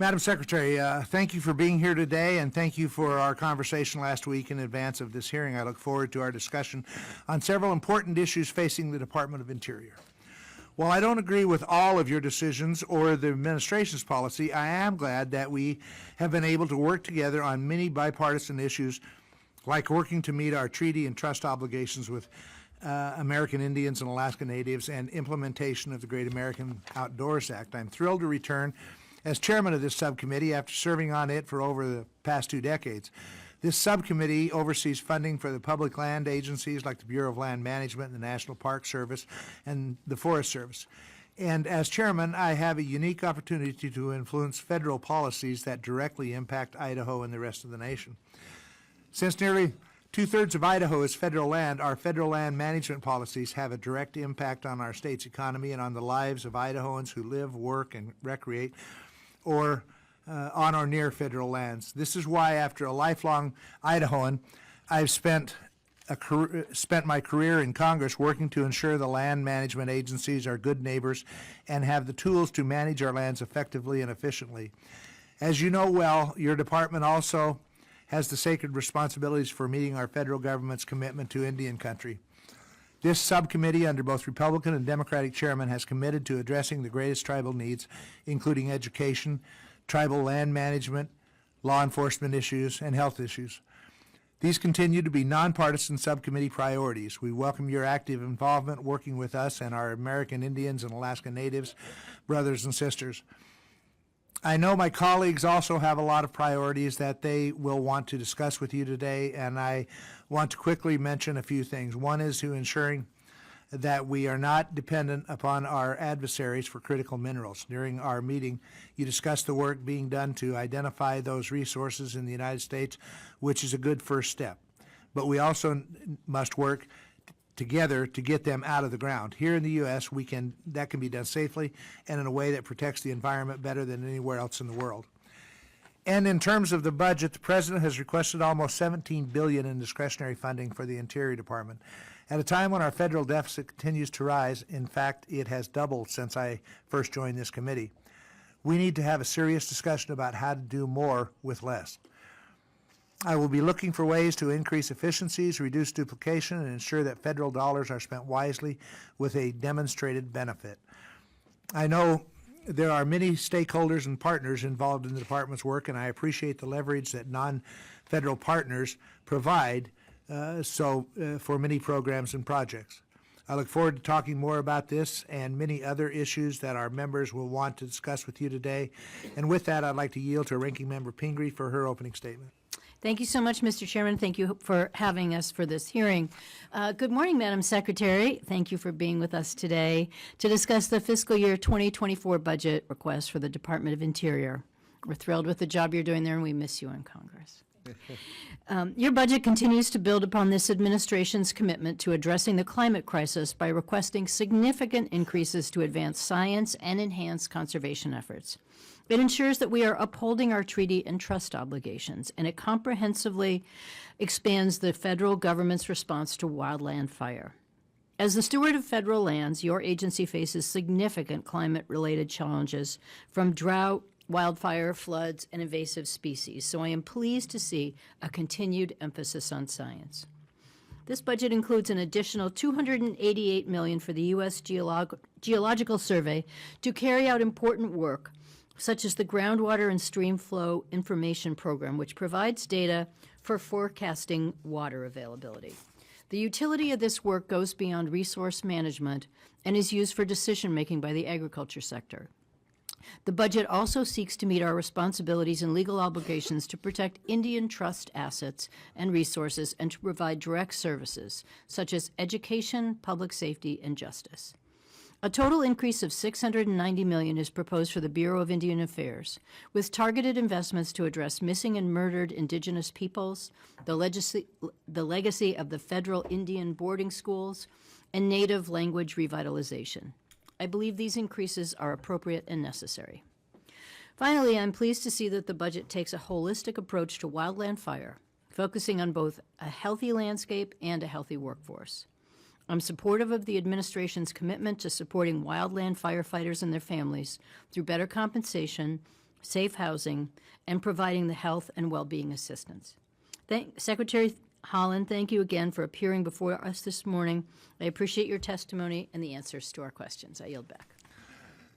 Madam Secretary, thank you for being here today, and thank you for our conversation last week in advance of this hearing. I look forward to our discussion on several important issues facing the Department of Interior. While I don't agree with all of your decisions or the administration's policy, I am glad that we have been able to work together on many bipartisan issues, like working to meet our treaty and trust obligations with American Indians and Alaska Natives and implementation of the Great American Outdoors Act. I'm thrilled to return as chairman of this subcommittee after serving on it for over the past 2 decades. This subcommittee oversees funding for the public land agencies like the Bureau of Land Management, the National Park Service, and the Forest Service. And as chairman, I have a unique opportunity to influence federal policies that directly impact Idaho and the rest of the nation. Since nearly 2/3 of Idaho is federal land, our federal land management policies have a direct impact on our state's economy and on the lives of Idahoans who live, work, and recreate or on or near federal lands. This is why, after a lifelong Idahoan, I've spent my career in Congress working to ensure the land management agencies are good neighbors and have the tools to manage our lands effectively and efficiently. As you know well, your department also has the sacred responsibilities for meeting our federal government's commitment to Indian country. This subcommittee, under both Republican and Democratic chairmen, has committed to addressing the greatest tribal needs, including education, tribal land management, law enforcement issues, and health issues. These continue to be nonpartisan subcommittee priorities. We welcome your active involvement working with us and our American Indians and Alaska Natives brothers and sisters. I know my colleagues also have a lot of priorities that they will want to discuss with you today, and I want to quickly mention a few things. One is to ensuring that we are not dependent upon our adversaries for critical minerals. During our meeting, you discussed the work being done to identify those resources in the United States, which is a good first step. But we also must work together to get them out of the ground. Here in the U.S., that can be done safely and in a way that protects the environment better than anywhere else in the world. And in terms of the budget, the President has requested almost $17 billion in discretionary funding for the Interior Department. At a time when our federal deficit continues to rise, in fact, it has doubled since I first joined this committee. We need to have a serious discussion about how to do more with less. I will be looking for ways to increase efficiencies, reduce duplication, and ensure that federal dollars are spent wisely with a demonstrated benefit. I know there are many stakeholders and partners involved in the department's work, and I appreciate the leverage that non-federal partners provide for many programs and projects. I look forward to talking more about this and many other issues that our members will want to discuss with you today. And with that, I'd like to yield to Ranking Member Pingree for her opening statement. Thank you so much, Mr. Chairman. Thank you for having us for this hearing. Good morning, Madam Secretary. Thank you for being with us today to discuss the fiscal year 2024 budget request for the Department of Interior. We're thrilled with the job you're doing there, and we miss you in Congress. Your budget continues to build upon this administration's commitment to addressing the climate crisis by requesting significant increases to advance science and enhance conservation efforts. It ensures that we are upholding our treaty and trust obligations, and it comprehensively expands the federal government's response to wildland fire. As the steward of federal lands, your agency faces significant climate-related challenges from drought, wildfire, floods, and invasive species, so I am pleased to see a continued emphasis on science. This budget includes an additional $288 million for the U.S. Geological Survey to carry out important work, such as the Groundwater and Stream Flow Information Program, which provides data for forecasting water availability. The utility of this work goes beyond resource management and is used for decision-making by the agriculture sector. The budget also seeks to meet our responsibilities and legal obligations to protect Indian trust assets and resources and to provide direct services, such as education, public safety, and justice. A total increase of $690 million is proposed for the Bureau of Indian Affairs, with targeted investments to address missing and murdered Indigenous peoples, the legacy of the federal Indian boarding schools, and Native language revitalization. I believe these increases are appropriate and necessary. Finally, I'm pleased to see that the budget takes a holistic approach to wildland fire, focusing on both a healthy landscape and a healthy workforce. I'm supportive of the administration's commitment to supporting wildland firefighters and their families through better compensation, safe housing, and providing the health and well-being assistance. Secretary Haaland, thank you again for appearing before us this morning. I appreciate your testimony and the answers to our questions. I yield back.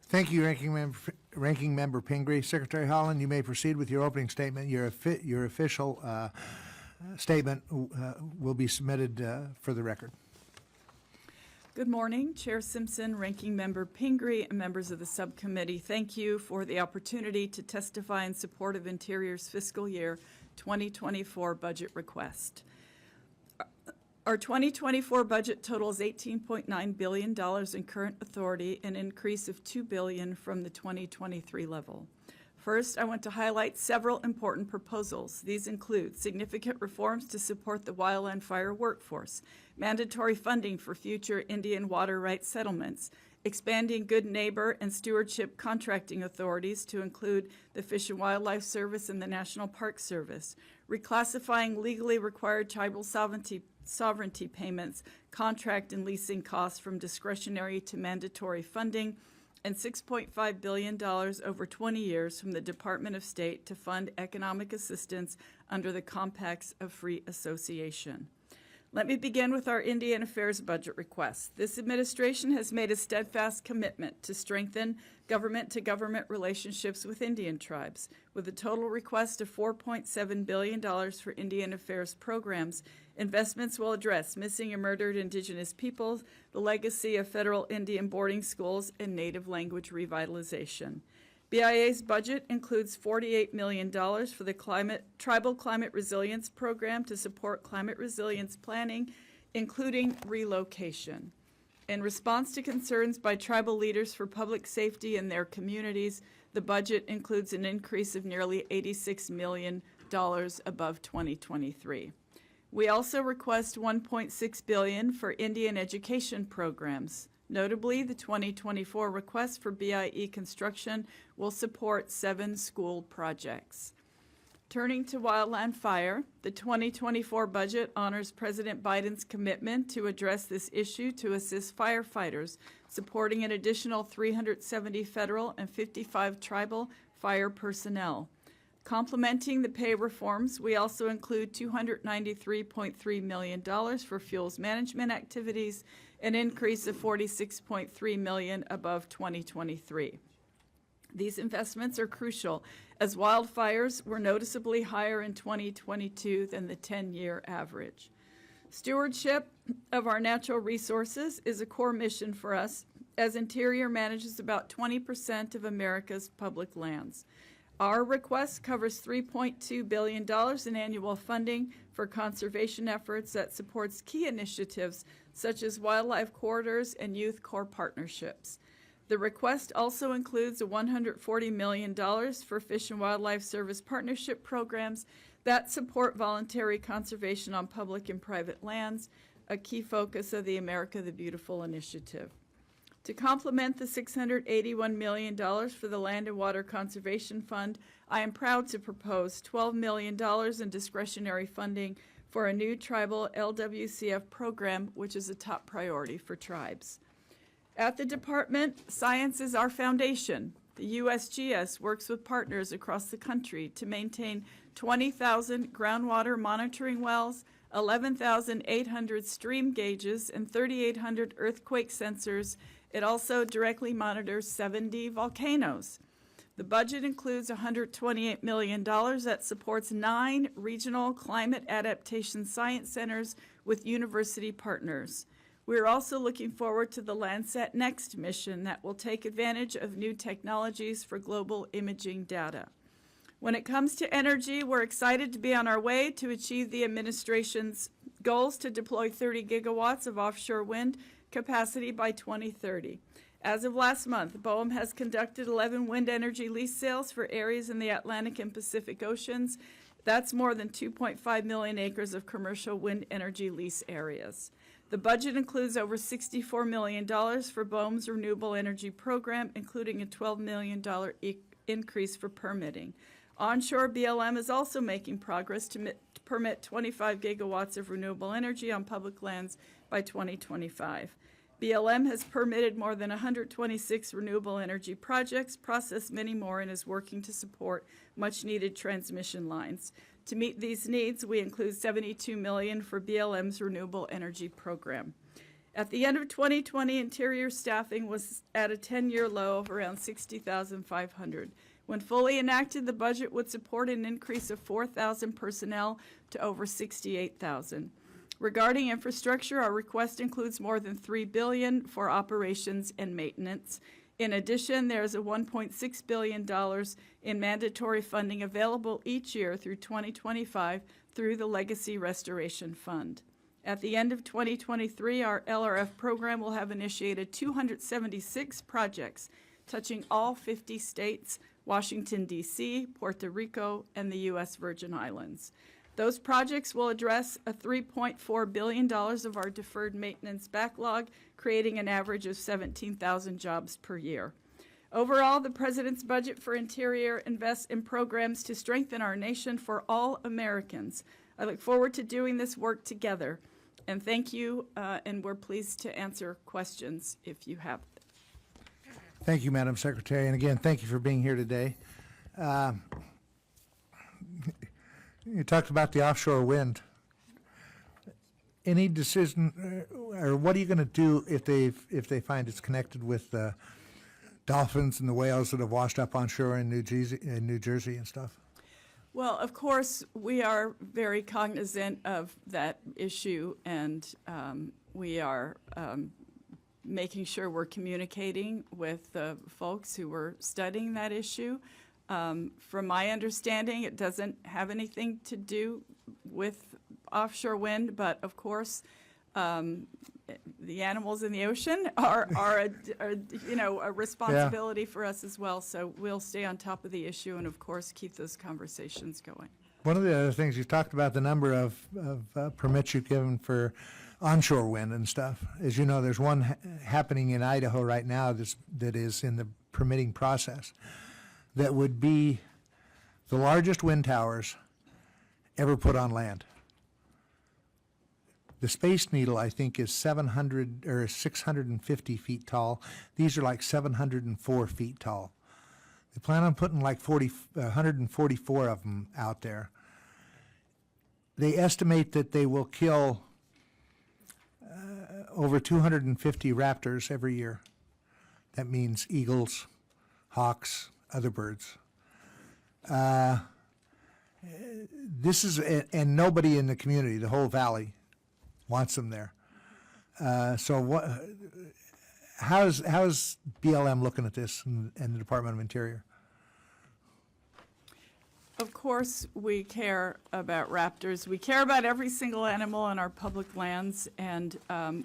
Thank you, Ranking Member Pingree. Secretary Haaland, you may proceed with your opening statement. Your official statement will be submitted for the record. Good morning, Chair Simpson, Ranking Member Pingree, and members of the subcommittee. Thank you for the opportunity to testify in support of Interior's fiscal year 2024 budget request. Our 2024 budget totals $18.9 billion in current authority, an increase of $2 billion from the 2023 level. First, I want to highlight several important proposals. These include significant reforms to support the wildland fire workforce, mandatory funding for future Indian water rights settlements, expanding good neighbor and stewardship contracting authorities to include the Fish and Wildlife Service and the National Park Service, reclassifying legally required tribal sovereignty payments, contract and leasing costs from discretionary to mandatory funding, and $6.5 billion over 20 years from the Department of State to fund economic assistance under the Compacts of Free Association. Let me begin with our Indian Affairs budget request. This administration has made a steadfast commitment to strengthen government-to-government relationships with Indian tribes, with a total request of $4.7 billion for Indian Affairs programs. Investments will address missing and murdered Indigenous peoples, the legacy of federal Indian boarding schools, and Native language revitalization. BIA's budget includes $48 million for the Tribal Climate Resilience Program to support climate resilience planning, including relocation. In response to concerns by tribal leaders for public safety in their communities, the budget includes an increase of nearly $86 million above 2023. We also request $1.6 billion for Indian education programs. Notably, the 2024 request for BIE construction will support 7 school projects. Turning to wildland fire, the 2024 budget honors President Biden's commitment to address this issue to assist firefighters, supporting an additional 370 federal and 55 tribal fire personnel. Complementing the pay reforms, we also include $293.3 million for fuels management activities, an increase of $46.3 million above 2023. These investments are crucial as wildfires were noticeably higher in 2022 than the 10-year average. Stewardship of our natural resources is a core mission for us, as Interior manages about 20% of America's public lands. Our request covers $3.2 billion in annual funding for conservation efforts that supports key initiatives such as wildlife corridors and youth core partnerships. The request also includes $140 million for Fish and Wildlife Service partnership programs that support voluntary conservation on public and private lands, a key focus of the America the Beautiful initiative. To complement the $681 million for the Land and Water Conservation Fund, I am proud to propose $12 million in discretionary funding for a new tribal LWCF program, which is a top priority for tribes. At the department, science is our foundation. The USGS works with partners across the country to maintain 20,000 groundwater monitoring wells, 11,800 stream gauges, and 3,800 earthquake sensors. It also directly monitors 70 volcanoes. The budget includes $128 million that supports 9 regional climate adaptation science centers with university partners. We are also looking forward to the Landsat Next mission that will take advantage of new technologies for global imaging data. When it comes to energy, we're excited to be on our way to achieve the administration's goals to deploy 30 gigawatts of offshore wind capacity by 2030. As of last month, BOEM has conducted 11 wind energy lease sales for areas in the Atlantic and Pacific Oceans. That's more than 2.5 million acres of commercial wind energy lease areas. The budget includes over $64 million for BOEM's renewable energy program, including a $12 million increase for permitting. Onshore, BLM is also making progress to permit 25 gigawatts of renewable energy on public lands by 2025. BLM has permitted more than 126 renewable energy projects, processed many more, and is working to support much-needed transmission lines. To meet these needs, we include $72 million for BLM's renewable energy program. At the end of 2020, Interior staffing was at a 10-year low of around 60,500. When fully enacted, the budget would support an increase of 4,000 personnel to over 68,000. Regarding infrastructure, our request includes more than $3 billion for operations and maintenance. In addition, there is a $1.6 billion in mandatory funding available each year through 2025 through the Legacy Restoration Fund. At the end of 2023, our LRF program will have initiated 276 projects touching all 50 states, Washington, D.C., Puerto Rico, and the U.S. Virgin Islands. Those projects will address a $3.4 billion of our deferred maintenance backlog, creating an average of 17,000 jobs per year. Overall, the President's budget for Interior invests in programs to strengthen our nation for all Americans. I look forward to doing this work together. And thank you, and we're pleased to answer questions if you have them. Thank you, Madam Secretary, and again, thank you for being here today. You talked about the offshore wind. Any decision, or what are you going to do if they find it's connected with the dolphins and the whales that have washed up on shore in New Jersey and stuff? Well, of course, we are very cognizant of that issue, and we are making sure we're communicating with the folks who were studying that issue. From my understanding, it doesn't have anything to do with offshore wind, but of course, the animals in the ocean are a responsibility for us as well. So we'll stay on top of the issue and, of course, keep those conversations going. One of the other things, you've talked about the number of permits you've given for onshore wind and stuff. As you know, there's one happening in Idaho right now that is in the permitting process that would be the largest wind towers ever put on land. The Space Needle, I think, is 700 or 650 feet tall. These are like 704 feet tall. They plan on putting like 144 of them out there. They estimate that they will kill over 250 raptors every year. That means eagles, hawks, other birds. This is, and nobody in the community, the whole valley, wants them there. So what? How's BLM looking at this and the Department of Interior? Of course, we care about raptors. We care about every single animal on our public lands. And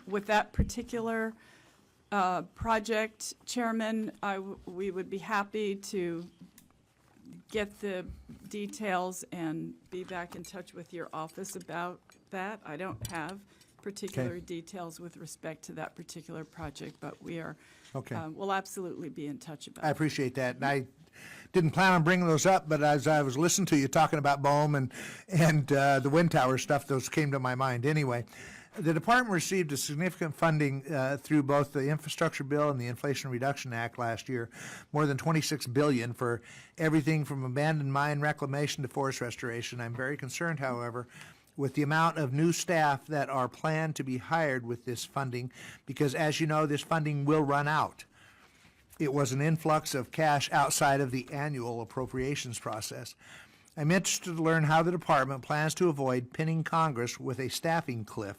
with that particular project, Chairman, we would be happy to get the details and be back in touch with your office about that. I don't have particular details with respect to that particular project, but we are, we'll absolutely be in touch about it. I appreciate that. And I didn't plan on bringing those up, but as I was listening to you talking about BOEM and the wind tower stuff, those came to my mind anyway. The department received a significant funding through both the infrastructure bill and the Inflation Reduction Act last year, more than $26 billion for everything from abandoned mine reclamation to forest restoration. I'm very concerned, however, with the amount of new staff that are planned to be hired with this funding, because as you know, this funding will run out. It was an influx of cash outside of the annual appropriations process. I'm interested to learn how the department plans to avoid pinning Congress with a staffing cliff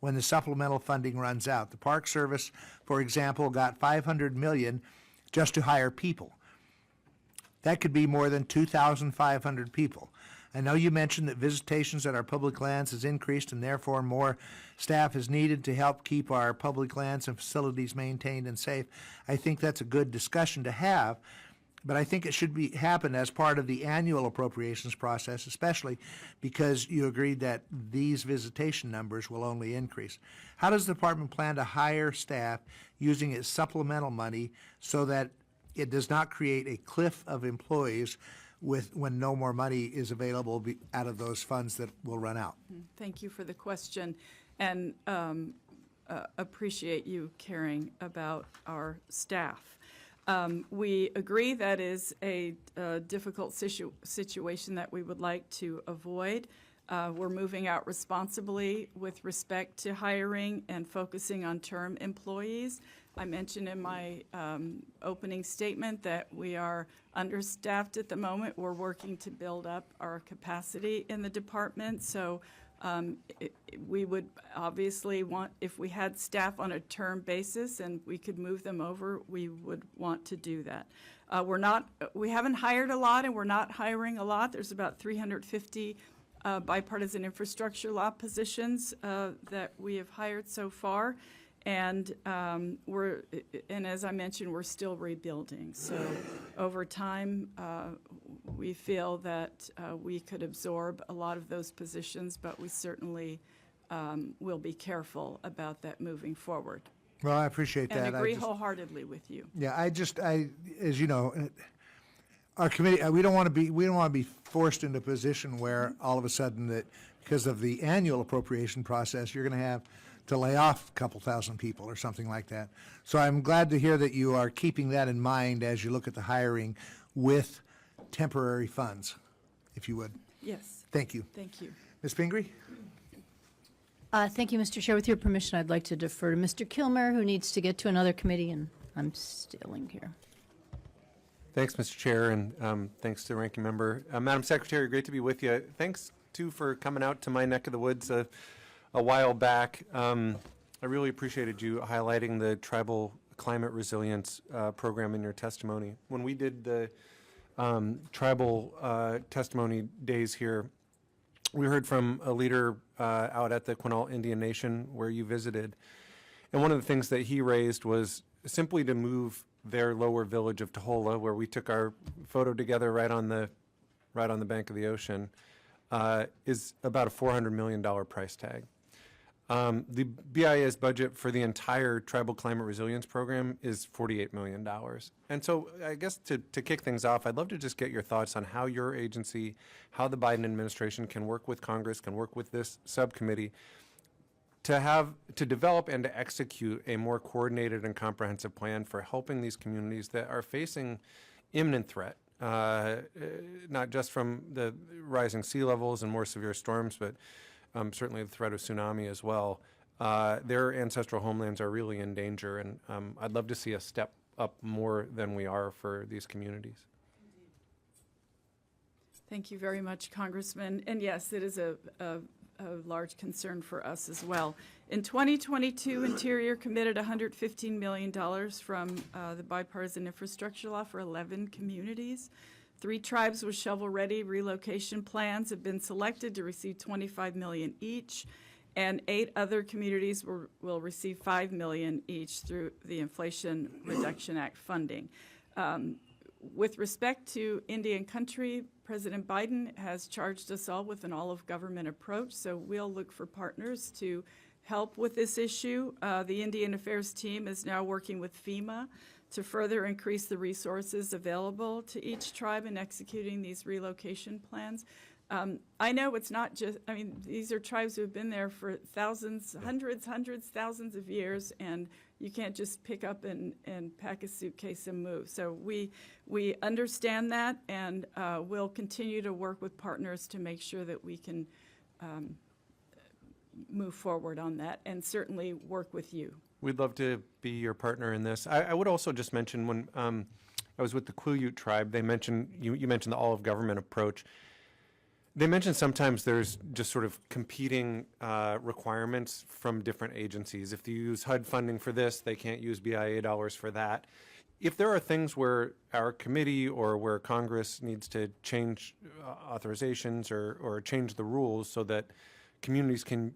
when the supplemental funding runs out. The Park Service, for example, got $500 million just to hire people. That could be more than 2,500 people. I know you mentioned that visitations at our public lands has increased and therefore more staff is needed to help keep our public lands and facilities maintained and safe. I think that's a good discussion to have, but I think it should happen as part of the annual appropriations process, especially because you agreed that these visitation numbers will only increase. How does the department plan to hire staff using its supplemental money so that it does not create a cliff of employees when no more money is available out of those funds that will run out? Thank you for the question. And appreciate you caring about our staff. We agree that is a difficult situation that we would like to avoid. We're moving out responsibly with respect to hiring and focusing on term employees. I mentioned in my opening statement that we are understaffed at the moment. We're working to build up our capacity in the department. So we would obviously want, if we had staff on a term basis and we could move them over, we would want to do that. We haven't hired a lot, and we're not hiring a lot. There's about 350 bipartisan infrastructure law positions that we have hired so far. And and as I mentioned, we're still rebuilding. So over time, we feel that we could absorb a lot of those positions, but we certainly will be careful about that moving forward. Well, I appreciate that. And agree wholeheartedly with you. Yeah, as you know, our committee, we don't want to be forced into a position where all of a sudden that because of the annual appropriation process, you're going to have to lay off a couple thousand people or something like that. So I'm glad to hear that you are keeping that in mind as you look at the hiring with temporary funds, if you would. Yes. Thank you. Thank you. Ms. Pingree? Thank you, Mr. Chair. With your permission, I'd like to defer to Mr. Kilmer, who needs to get to another committee, and I'm stealing here. Thanks, Mr. Chair, and thanks to the Ranking Member. Madam Secretary, great to be with you. Thanks, too, for coming out to my neck of the woods a while back. I really appreciated you highlighting the Tribal Climate Resilience program in your testimony. When we did the tribal testimony days here, we heard from a leader out at the Quinault Indian Nation where you visited. And one of the things that he raised was simply to move their lower village of Tahola, where we took our photo together right on the bank of the ocean, is about a $400 million price tag. The BIA's budget for the entire Tribal Climate Resilience Program is $48 million. And so I guess to kick things off, I'd love to just get your thoughts on how your agency, how the Biden administration can work with Congress, can work with this subcommittee to develop and to execute a more coordinated and comprehensive plan for helping these communities that are facing imminent threat, not just from the rising sea levels and more severe storms, but certainly the threat of tsunami as well. Their ancestral homelands are really in danger, and I'd love to see us step up more than we are for these communities. Thank you very much, Congressman. And yes, it is a large concern for us as well. In 2022, Interior committed $115 million from the Bipartisan Infrastructure Law for 11 communities. 3 tribes with shovel-ready relocation plans have been selected to receive $25 million each, and 8 other communities will receive $5 million each through the Inflation Reduction Act funding. With respect to Indian country, President Biden has charged us all with an all-of-government approach, so we'll look for partners to help with this issue. The Indian Affairs team is now working with FEMA to further increase the resources available to each tribe in executing these relocation plans. I know it's not just, I mean, these are tribes who have been there for thousands, hundreds, thousands of years, and you can't just pick up and pack a suitcase and move. So we understand that, and we'll continue to work with partners to make sure that we can move forward on that, and certainly work with you. We'd love to be your partner in this. I would also just mention when I was with the Quileute tribe, they mentioned, you mentioned the all-of-government approach. They mentioned sometimes there's just sort of competing requirements from different agencies. If you use HUD funding for this, they can't use BIA dollars for that. If there are things where our committee or where Congress needs to change authorizations or change the rules so that communities can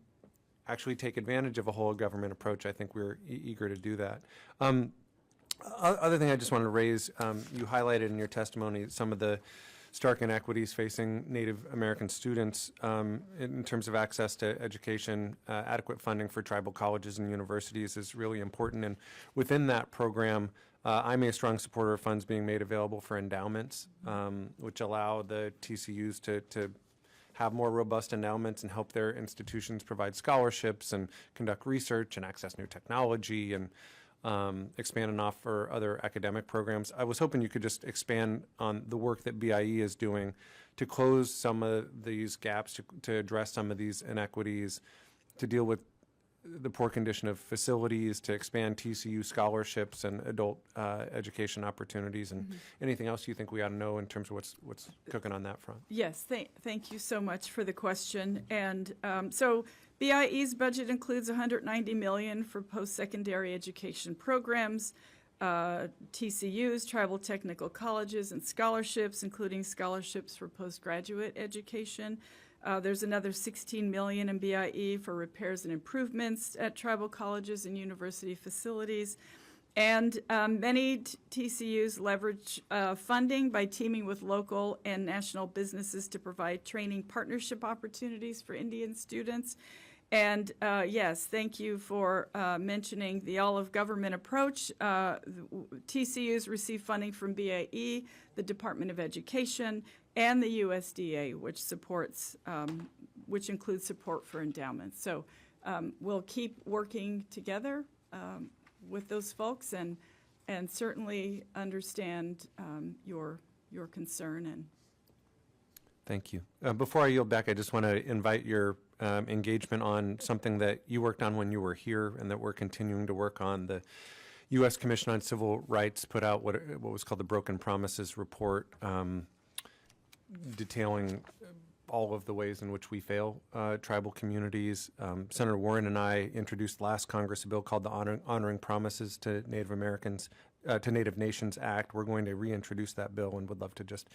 actually take advantage of a whole government approach, I think we're eager to do that. Other thing I just wanted to raise, you highlighted in your testimony some of the stark inequities facing Native American students in terms of access to education. Adequate funding for tribal colleges and universities is really important. And within that program, I'm a strong supporter of funds being made available for endowments, which allow the TCUs to have more robust endowments and help their institutions provide scholarships and conduct research and access new technology and expand and offer other academic programs. I was hoping you could just expand on the work that BIE is doing to close some of these gaps, to address some of these inequities, to deal with the poor condition of facilities, to expand TCU scholarships and adult education opportunities, and anything else you think we ought to know in terms of what's cooking on that front. Yes, thank you so much for the question. And so BIE's budget includes $190 million for post-secondary education programs, TCUs, tribal technical colleges, and scholarships, including scholarships for postgraduate education. There's another $16 million in BIE for repairs and improvements at tribal colleges and university facilities. And many TCUs leverage funding by teaming with local and national businesses to provide training partnership opportunities for Indian students. And yes, thank you for mentioning the all-of-government approach. TCUs receive funding from BIE, the Department of Education, and the USDA, which includes support for endowments. So we'll keep working together with those folks and certainly understand your concern. And Thank you. Before I yield back, I just want to invite your engagement on something that you worked on when you were here and that we're continuing to work on. The U.S. Commission on Civil Rights put out what was called the Broken Promises Report, detailing all of the ways in which we fail tribal communities. Senator Warren and I introduced last Congress a bill called the Honoring Promises to Native Americans, to Native Nations Act. We're going to reintroduce that bill and would love to just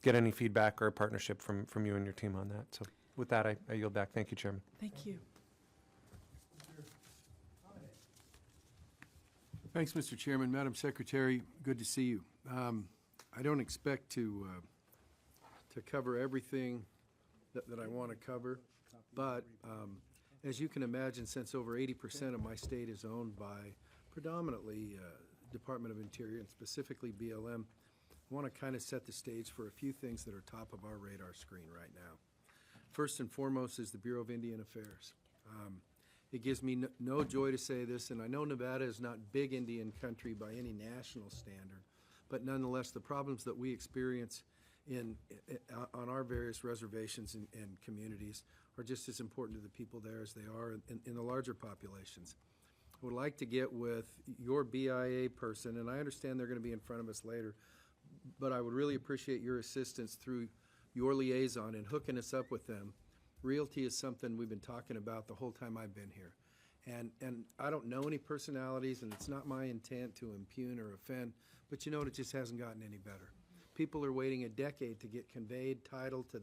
get any feedback or a partnership from you and your team on that. So with that, I yield back. Thank you, Chairman. thank you. Thanks, Mr. Chairman. Madam Secretary, good to see you. I don't expect to cover everything that I want to cover, but as you can imagine, since over 80% of my state is owned by predominantly Department of Interior and specifically BLM, I want to kind of set the stage for a few things that are top of our radar screen right now. First and foremost is the Bureau of Indian Affairs. It gives me no joy to say this, and I know Nevada is not big Indian country by any national standard, but nonetheless, the problems that we experience on our various reservations and communities are just as important to the people there as they are in the larger populations. I would like to get with your BIA person, and I understand they're going to be in front of us later, but I would really appreciate your assistance through your liaison in hooking us up with them. Realty is something we've been talking about the whole time I've been here. And I don't know any personalities, and it's not my intent to impugn or offend, but you know what, it just hasn't gotten any better. People are waiting a decade to get conveyed title to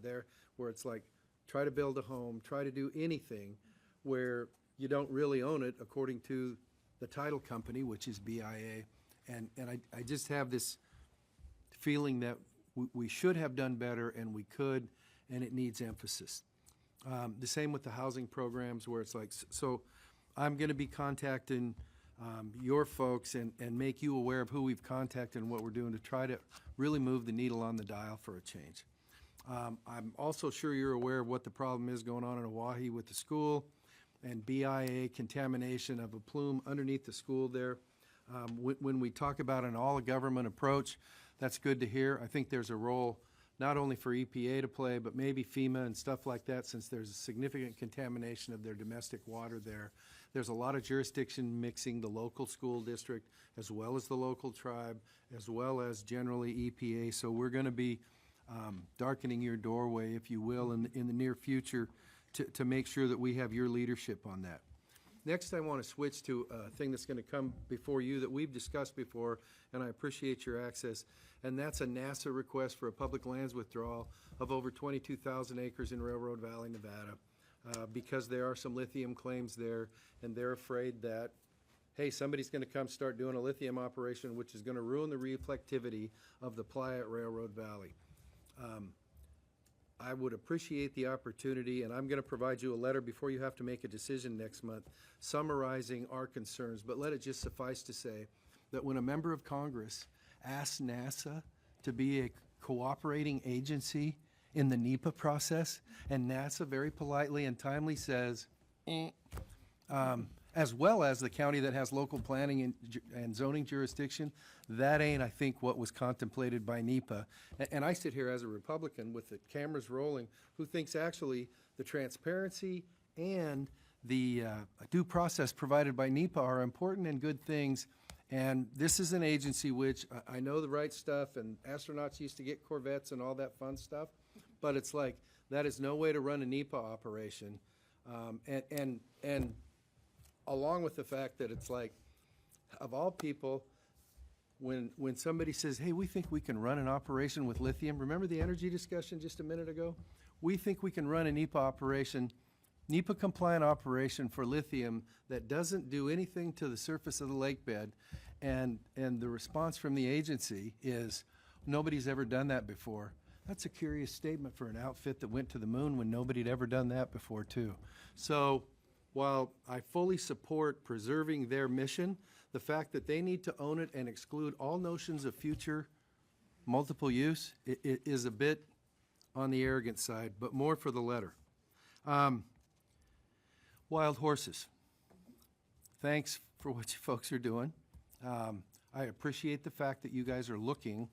where it's like, try to build a home, try to do anything where you don't really own it according to the title company, which is BIA. And I just have this feeling that we should have done better, and we could, and it needs emphasis. The same with the housing programs, where it's like, so I'm going to be contacting your folks and make you aware of who we've contacted and what we're doing to try to really move the needle on the dial for a change. I'm also sure you're aware of what the problem is going on in Oahe with the school and BIA contamination of a plume underneath the school there. When we talk about an all-of-government approach, that's good to hear. I think there's a role not only for EPA to play, but maybe FEMA and stuff like that, since there's a significant contamination of their domestic water there. There's a lot of jurisdiction mixing the local school district as well as the local tribe, as well as generally EPA. So we're going to be darkening your doorway, if you will, in the near future to make sure that we have your leadership on that. Next, I want to switch to a thing that's going to come before you that we've discussed before, and I appreciate your access, and that's a NASA request for a public lands withdrawal of over 22,000 acres in Railroad Valley, Nevada, because there are some lithium claims there, and they're afraid that, hey, somebody's going to come start doing a lithium operation, which is going to ruin the reflectivity of the playa at Railroad Valley. I would appreciate the opportunity, and I'm going to provide you a letter before you have to make a decision next month, summarizing our concerns. But let it just suffice to say that when a member of Congress asks NASA to be a cooperating agency in the NEPA process, and NASA very politely and timely says, as well as the county that has local planning and zoning jurisdiction, that ain't, I think, what was contemplated by NEPA. And I sit here as a Republican with the cameras rolling, who thinks actually the transparency and the due process provided by NEPA are important and good things. And this is an agency which, I know the right stuff, and astronauts used to get Corvettes and all that fun stuff, but it's like, that is no way to run a NEPA operation. And along with the fact that it's like, of all people, when somebody says, hey, we think we can run an operation with lithium, remember the energy discussion just a minute ago? We think we can run a NEPA operation, NEPA compliant operation for lithium that doesn't do anything to the surface of the lake bed. And the response from the agency is, nobody's ever done that before. That's a curious statement for an outfit that went to the moon when nobody had ever done that before, too. So while I fully support preserving their mission, the fact that they need to own it and exclude all notions of future multiple use is a bit on the arrogant side, but more for the letter. Wild horses. Thanks for what you folks are doing. I appreciate the fact that you guys are looking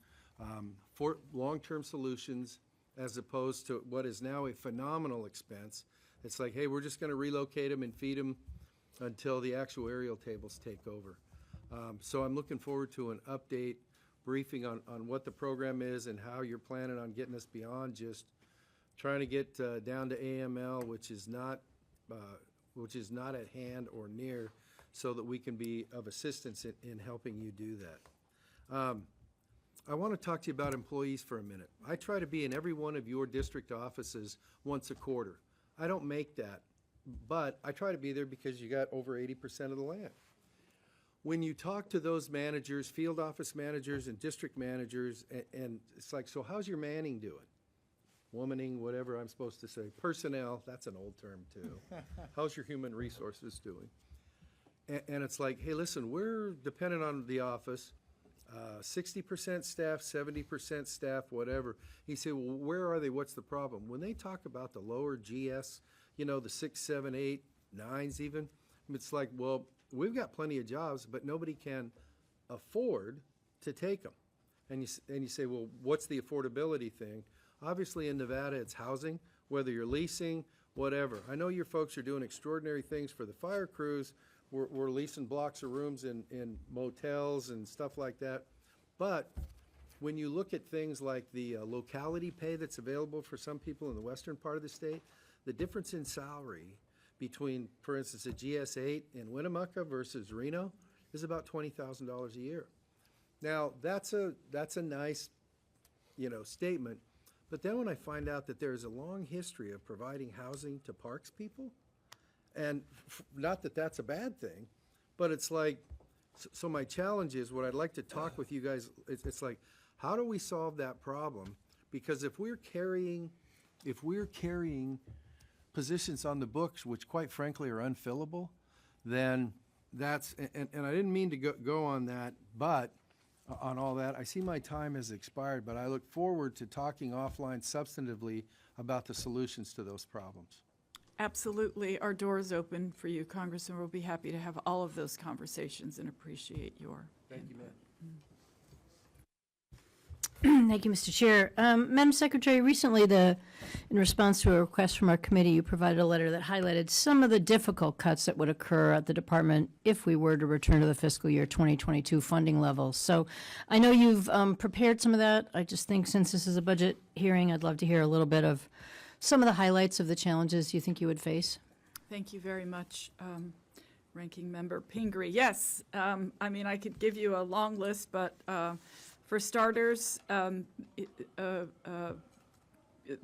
for long-term solutions as opposed to what is now a phenomenal expense. It's like, hey, we're just going to relocate them and feed them until the actuarial tables take over. So I'm looking forward to an update briefing on what the program is and how you're planning on getting us beyond just trying to get down to AML, which is not at hand or near, so that we can be of assistance in helping you do that. I want to talk to you about employees for a minute. I try to be in every one of your district offices once a quarter. I don't make that, but I try to be there because you got over 80% of the land. When you talk to those managers, field office managers and district managers, and it's like, so how's your manning doing? Womaning, whatever I'm supposed to say. Personnel, that's an old term too. How's your human resources doing? And it's like, hey, listen, we're dependent on the office, 60% staff, 70% staff, whatever. He said, well, where are they? What's the problem? When they talk about the lower GS, you know, the 6, 7, 8, 9s even, it's like, well, we've got plenty of jobs, but nobody can afford to take them. And you say, well, what's the affordability thing? Obviously in Nevada, it's housing, whether you're leasing, whatever. I know your folks are doing extraordinary things for the fire crews. We're leasing blocks of rooms in motels and stuff like that. But when you look at things like the locality pay that's available for some people in the western part of the state, the difference in salary between, for instance, a GS8 in Winnemucca versus Reno is about $20,000 a year. Now, that's a nice, statement. But then when I find out that there's a long history of providing housing to parks people, and not that that's a bad thing, but it's like, so my challenge is, what I'd like to talk with you guys, it's like, how do we solve that problem? Because if we're carrying positions on the books, which quite frankly are unfillable, then that's, and I didn't mean to go on that, but on all that, I see my time has expired, but I look forward to talking offline substantively about the solutions to those problems. Absolutely. Our door is open for you, Congressman. We'll be happy to have all of those conversations and appreciate your Thank you, ma'am. Thank you, Mr. Chair. Madam Secretary, recently in response to a request from our committee, you provided a letter that highlighted some of the difficult cuts that would occur at the department if we were to return to the fiscal year 2022 funding levels. So I know you've prepared some of that. I just think since this is a budget hearing, I'd love to hear a little bit of some of the highlights of the challenges you think you would face. Thank you very much, Ranking Member Pingree. Yes, I mean, I could give you a long list, but for starters,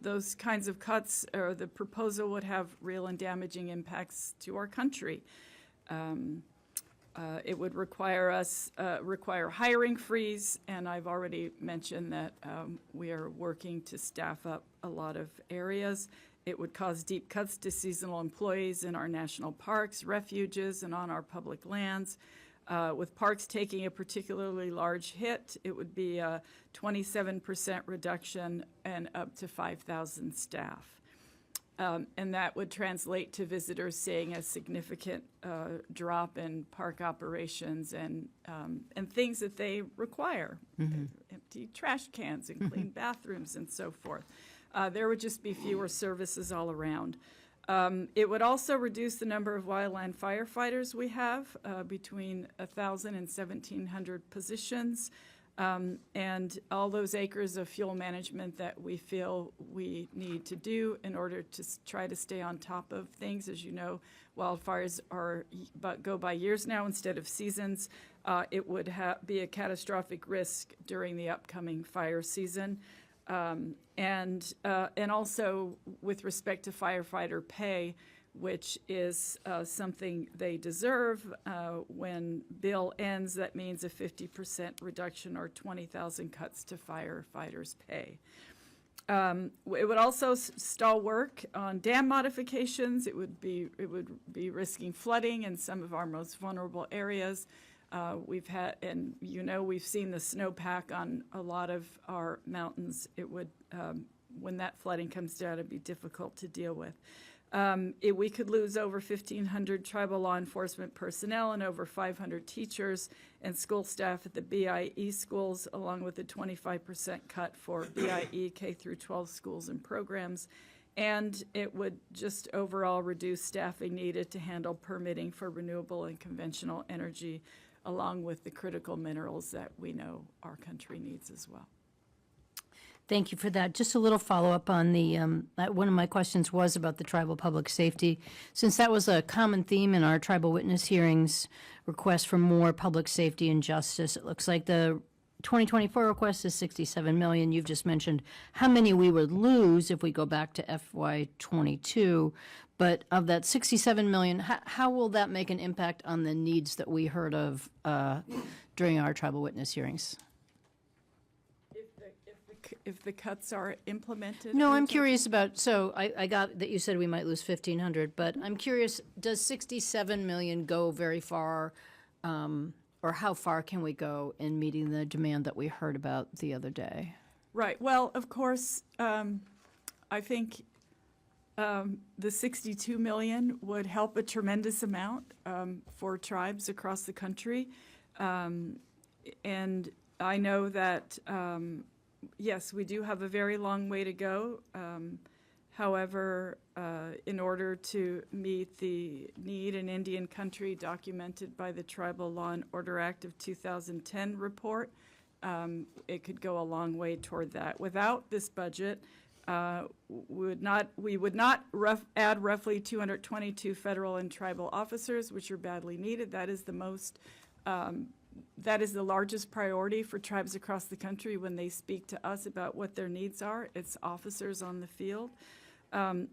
those kinds of cuts, or the proposal would have real and damaging impacts to our country. It would require hiring freeze, and I've already mentioned that we are working to staff up a lot of areas. It would cause deep cuts to seasonal employees in our national parks, refuges, and on our public lands. With parks taking a particularly large hit, it would be a 27% reduction and up to 5,000 staff. And that would translate to visitors seeing a significant drop in park operations and things that they require, empty trash cans and clean bathrooms and so forth. There would just be fewer services all around. It would also reduce the number of wildland firefighters we have, between 1,000 and 1,700 positions. And all those acres of fuel management that we feel we need to do in order to try to stay on top of things. As you know, wildfires go by years now instead of seasons. It would be a catastrophic risk during the upcoming fire season. And also with respect to firefighter pay, which is something they deserve. When bill ends, that means a 50% reduction or 20,000 cuts to firefighters' pay. It would also stall work on dam modifications. It would be risking flooding in some of our most vulnerable areas. We've seen the snowpack on a lot of our mountains. It would, when that flooding comes down, it'd be difficult to deal with. We could lose over 1,500 tribal law enforcement personnel and over 500 teachers and school staff at the BIE schools, along with a 25% cut for BIE K through 12 schools and programs. And it would just overall reduce staffing needed to handle permitting for renewable and conventional energy, along with the critical minerals that we know our country needs as well. Thank you for that. Just a little follow-up on the, one of my questions was about the tribal public safety. Since that was a common theme in our tribal witness hearings, request for more public safety and justice, it looks like the 2024 request is $67 million. You've just mentioned how many we would lose if we go back to FY22. But of that $67 million, how will that make an impact on the needs that we heard of during our tribal witness hearings? If the cuts are implemented? No, I'm curious about, so I got that you said we might lose 1,500, but I'm curious, does 67 million go very far, or how far can we go in meeting the demand that we heard about the other day? Right. Well, of course, I think the 62 million would help a tremendous amount for tribes across the country. And I know that yes, we do have a very long way to go. However, in order to meet the need in Indian country documented by the Tribal Law and Order Act of 2010 report, it could go a long way toward that. Without this budget, we would not add roughly 222 federal and tribal officers, which are badly needed. That is the most that is the largest priority for tribes across the country when they speak to us about what their needs are. It's officers on the field.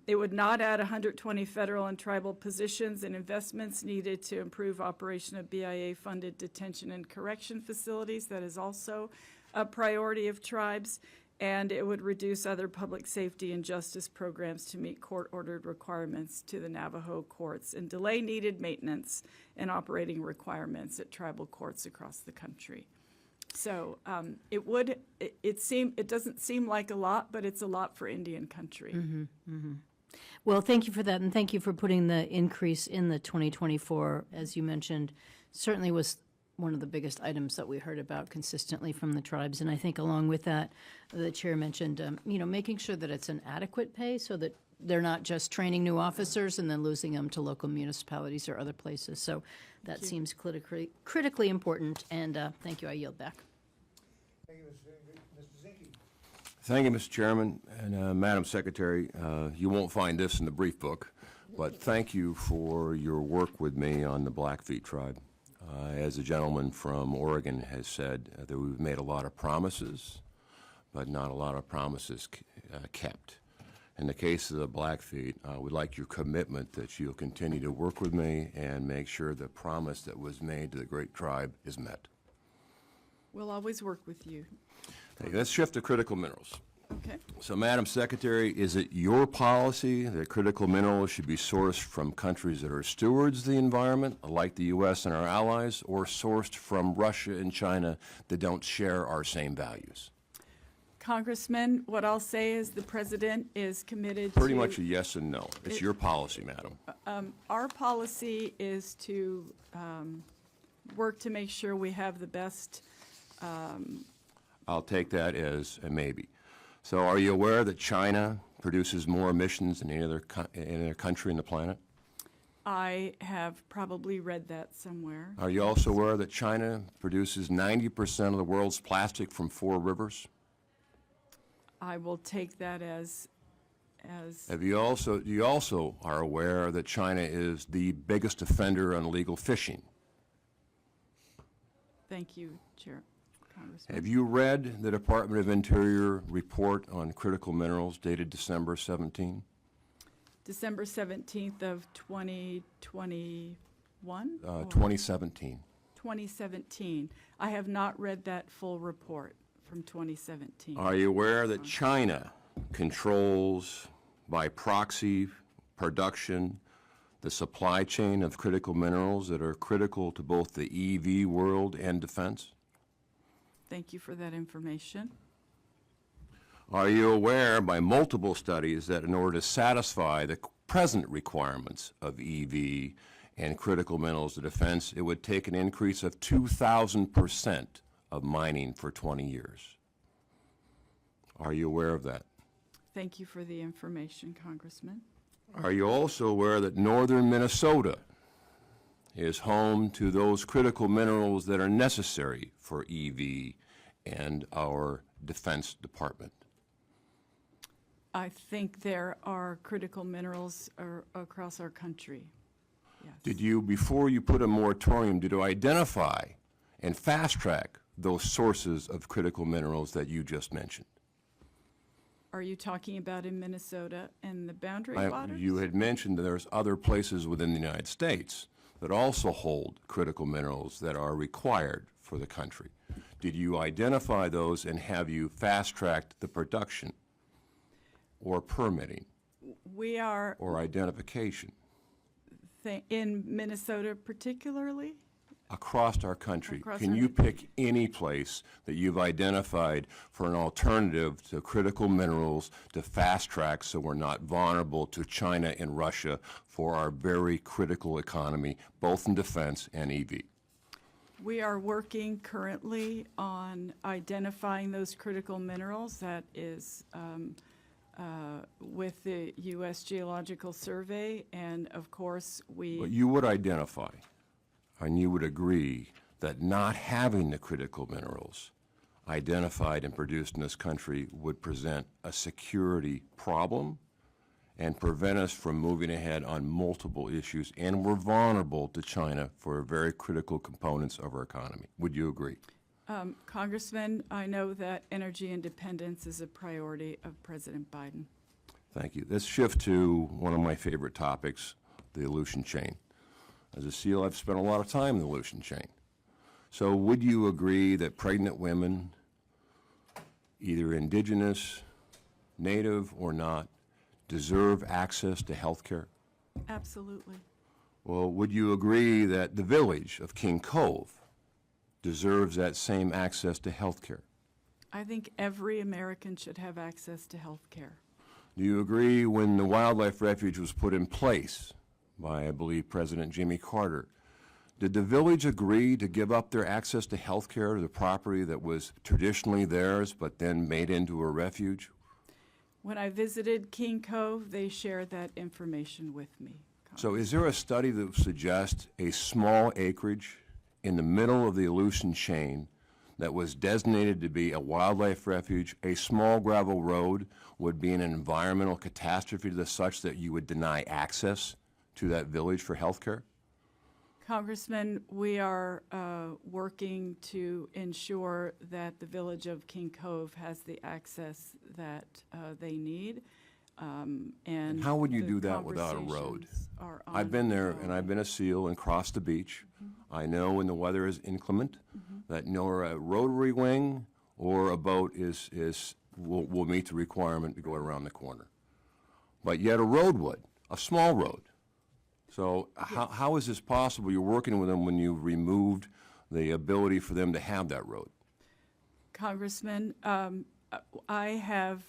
It would not add 120 federal and tribal positions and investments needed to improve operation of BIA-funded detention and correction facilities. That is also a priority of tribes. And it would reduce other public safety and justice programs to meet court-ordered requirements to the Navajo courts and delay needed maintenance and operating requirements at tribal courts across the country. So it doesn't seem like a lot, but it's a lot for Indian country. Mm-hmm, mm-hmm. Well, thank you for that, and thank you for putting the increase in the 2024, as you mentioned, certainly was one of the biggest items that we heard about consistently from the tribes. And I think along with that, the chair mentioned, making sure that it's an adequate pay so that they're not just training new officers and then losing them to local municipalities or other places. So that seems critically important. And thank you. I yield back. Thank you, Mr. Zinke. Thank you, Mr. Chairman. And Madam Secretary, you won't find this in the brief book, but thank you for your work with me on the Blackfeet tribe. As the gentleman from Oregon has said, that we've made a lot of promises, but not a lot of promises kept. In the case of the Blackfeet, we'd like your commitment that you'll continue to work with me and make sure the promise that was made to the great tribe is met. We'll always work with you. Okay, let's shift to critical minerals. Okay. Okay. So, Madam Secretary, is it your policy that critical minerals should be sourced from countries that are stewards of the environment, like the U.S. and our allies, or sourced from Russia and China that don't share our same values? Congressman, what I'll say is the president is committed to... Pretty much a yes and no. It's your policy, madam. Our policy is to work to make sure we have the best... I'll take that as a maybe. So are you aware that China produces more emissions than any other country on the planet? I have probably read that somewhere. Are you also aware that China produces 90% of the world's plastic from 4 rivers? I will take that as You also are aware that China is the biggest offender on illegal fishing? thank you, Congressman. Have you read the Department of Interior report on critical minerals dated December 17? December 17th of 2021? 2017. 2017. I have not read that full report from 2017. Are you aware that China controls by proxy production the supply chain of critical minerals that are critical to both the EV world and defense? Thank you for that information. Are you aware by multiple studies that in order to satisfy the present requirements of EV and critical minerals to defense, it would take an increase of 2,000% of mining for 20 years? Are you aware of that? Thank you for the information, Congressman. Are you also aware that northern Minnesota is home to those critical minerals that are necessary for EV and our Defense Department? I think there are critical minerals across our country. Yes. Did you, before you put a moratorium, did you identify and fast-track those sources of critical minerals that you just mentioned? Are you talking about in Minnesota and the boundary waters? You had mentioned that there's other places within the United States that also hold critical minerals that are required for the country. Did you identify those and have you fast-tracked the production or permitting We are, or identification in Minnesota particularly? across our country? Across Can our you pick any place that you've identified for an alternative to critical minerals to fast-track so we're not vulnerable to China and Russia for our very critical economy, both in defense and EV? We are working currently on identifying those critical minerals. That is with the U.S. Geological Survey, and of course, But you would identify, and you would agree that not having the critical minerals identified and produced in this country would present a security problem and prevent us from moving ahead on multiple issues, and we're vulnerable to China for very critical components of our economy. Would you agree? Congressman, I know that energy independence is a priority of President Biden. Thank you. Let's shift to one of my favorite topics, the Aleutian chain. As a SEAL, I've spent a lot of time in the Aleutian chain. So would you agree that pregnant women, either indigenous, native, or not, deserve access to health care? Absolutely. Well, would you agree that the village of King Cove deserves that same access to health care? I think every American should have access to health care. Do you agree when the wildlife refuge was put in place by, I believe, President Jimmy Carter, did the village agree to give up their access to health care to the property that was traditionally theirs but then made into a refuge? When I visited King Cove, they shared that information with me. So is there a study that suggests a small acreage in the middle of the Aleutian chain that was designated to be a wildlife refuge, a small gravel road, would be an environmental catastrophe to such that you would deny access to that village for health care? Congressman, we are working to ensure that the village of King Cove has the access that they need. And how would you the do that without a road? conversations are I've been there, and ongoing. I've been a SEAL and crossed the beach. I know when the weather is inclement, that nor a rotary wing or a boat is will meet the requirement to go around the corner. But yet a road would, a small road. So how is this possible? You're working with them when you removed the ability for them to have that road. Congressman, I have,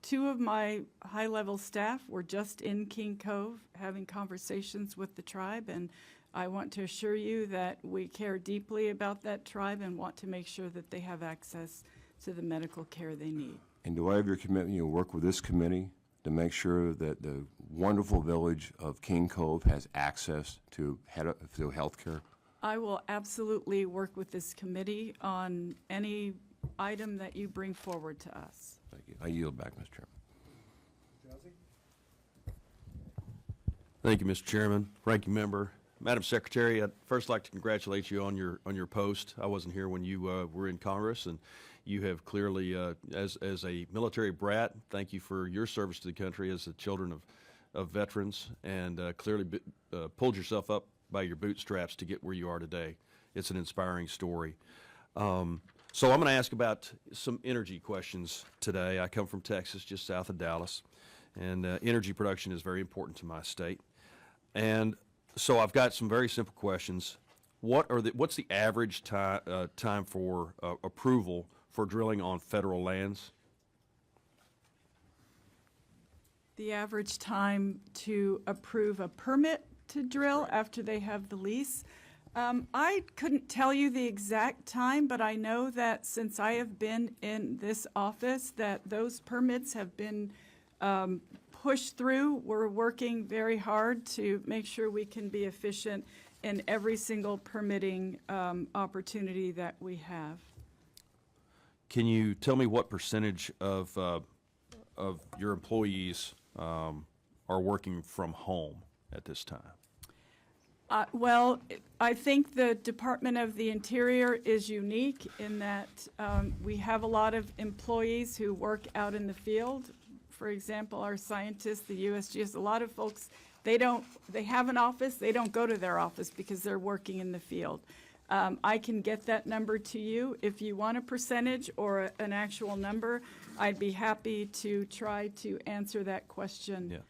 two of my high-level staff were just in King Cove having conversations with the tribe, and I want to assure you that we care deeply about that tribe and want to make sure that they have access to the medical care they need. And do I have your commitment, you'll work with this committee to make sure that the wonderful village of King Cove has access to health care? I will absolutely work with this committee on any item that you bring forward to us. Thank you. I yield back, Mr. Chairman. Thank you, Mr. Chairman, Ranking Member. Madam Secretary, I'd first like to congratulate you on your post. I wasn't here when you were in Congress, and you have clearly, as a military brat, thank you for your service to the country as the children of veterans, and clearly pulled yourself up by your bootstraps to get where you are today. It's an inspiring story. So I'm going to ask about some energy questions today. I come from Texas, just south of Dallas, and energy production is very important to my state. And so I've got some very simple questions. What's the average time for approval for drilling on federal lands? The average time to approve a permit to drill after they have the lease. I couldn't tell you the exact time, but I know that since I have been in this office, that those permits have been pushed through. We're working very hard to make sure we can be efficient in every single permitting opportunity that we have. Can you tell me what percentage of your employees are working from home at this time? Well, I think the Department of the Interior is unique in that we have a lot of employees who work out in the field. For example, our scientists, the USGS, a lot of folks, they have an office, they don't go to their office because they're working in the field. I can get that number to you. If you want a percentage or an actual number, I'd be happy to try to answer that question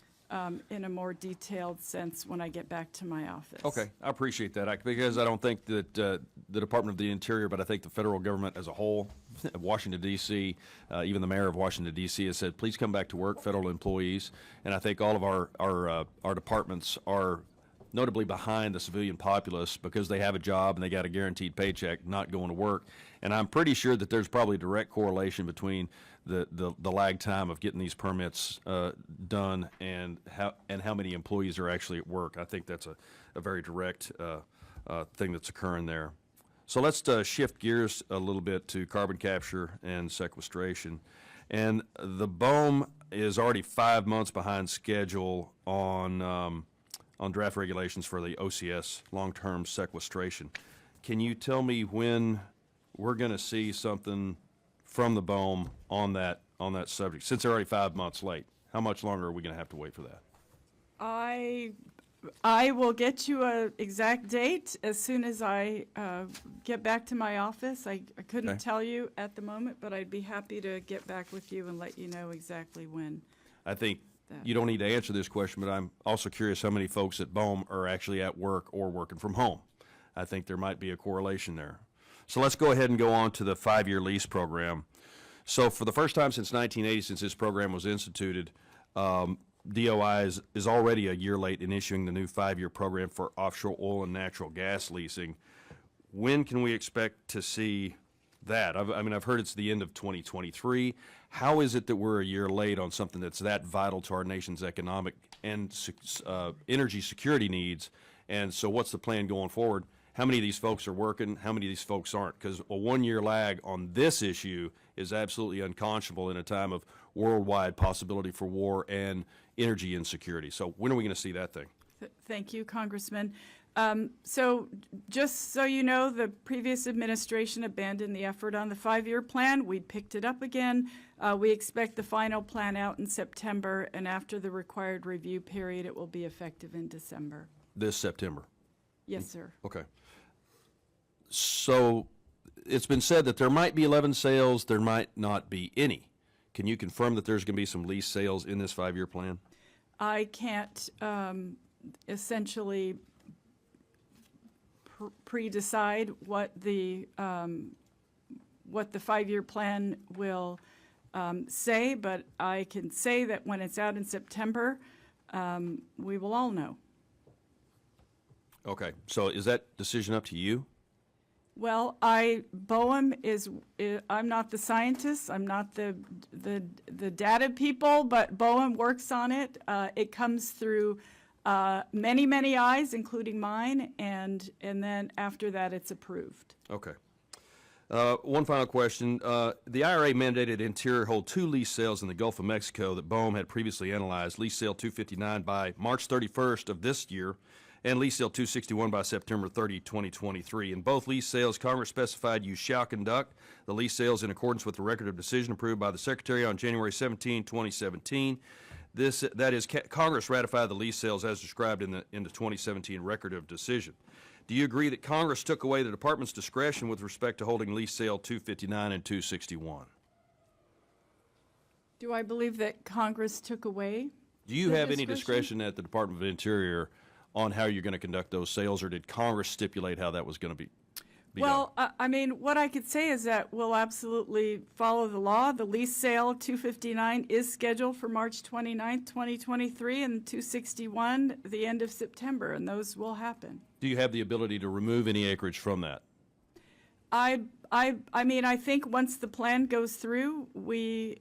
in a more detailed sense when I get back to my office. Okay, I appreciate that, because I don't think that the Department of the Interior, but I think the federal government as a whole, Washington, D.C., even the mayor of Washington, D.C. has said, please come back to work, federal employees. And I think all of our departments are notably behind the civilian populace because they have a job and they got a guaranteed paycheck, not going to work. And I'm pretty sure that there's probably a direct correlation between the lag time of getting these permits done and how many employees are actually at work. I think that's a very direct thing that's occurring there. So let's shift gears a little bit to carbon capture and sequestration. And the BOEM is already 5 months behind schedule on draft regulations for the OCS, long-term sequestration. Can you tell me when we're going to see something from the BOEM on that subject? Since they're already 5 months late, how much longer are we going to have to wait for that? I will get you an exact date as soon as I get back to my office. I couldn't tell you at the moment, but I'd be happy to get back with you and let you know exactly when. I think you don't need to answer this question, but I'm also curious how many folks at BOEM are actually at work or working from home. I think there might be a correlation there. So let's go ahead and go on to the 5-year lease program. So for the first time since 1980, since this program was instituted, DOI is already a year late in issuing the new 5-year program for offshore oil and natural gas leasing. When can we expect to see that? I've heard it's the end of 2023. How is it that we're a year late on something that's that vital to our nation's economic and energy security needs? And so what's the plan going forward? How many of these folks are working? How many of these folks aren't? Because a 1-year lag on this issue is absolutely unconscionable in a time of worldwide possibility for war and energy insecurity. So when are we going to see that thing? Thank you, Congressman. So just so you know, the previous administration abandoned the effort on the 5-year plan. We picked it up again. We expect the final plan out in September, and after the required review period, it will be effective in December. This September? Yes, sir. Okay. So it's been said that there might be 11 sales, there might not be any. Can you confirm that there's going to be some lease sales in this 5-year plan? I can't essentially pre-decide what the 5-year plan will say, but I can say that when it's out in September, we will all know. Okay, so is that decision up to you? Well, BOEM is, I'm not the scientist, I'm not the data people, but BOEM works on it. It comes through many, many eyes, including mine, and then after that, it's approved. Okay. One final question. The IRA mandated Interior hold 2 lease sales in the Gulf of Mexico that BOEM had previously analyzed, lease sale 259 by March 31st of this year, and lease sale 261 by September 30, 2023. In both lease sales, Congress specified you shall conduct the lease sales in accordance with the record of decision approved by the Secretary on January 17, 2017. That is, Congress ratified the lease sales as described in the 2017 record of decision. Do you agree that Congress took away the Department's discretion with respect to holding lease sale 259 and 261? Do I believe that Congress took away? Do you The have any discretion? discretion at the Department of Interior on how you're going to conduct those sales, or did Congress stipulate how that was going to be Well, done? I mean, what I could say is that we'll absolutely follow the law. The lease sale 259 is scheduled for March 29th, 2023, and 261 the end of September, and those will happen. Do you have the ability to remove any acreage from that? I mean, I think once the plan goes through, we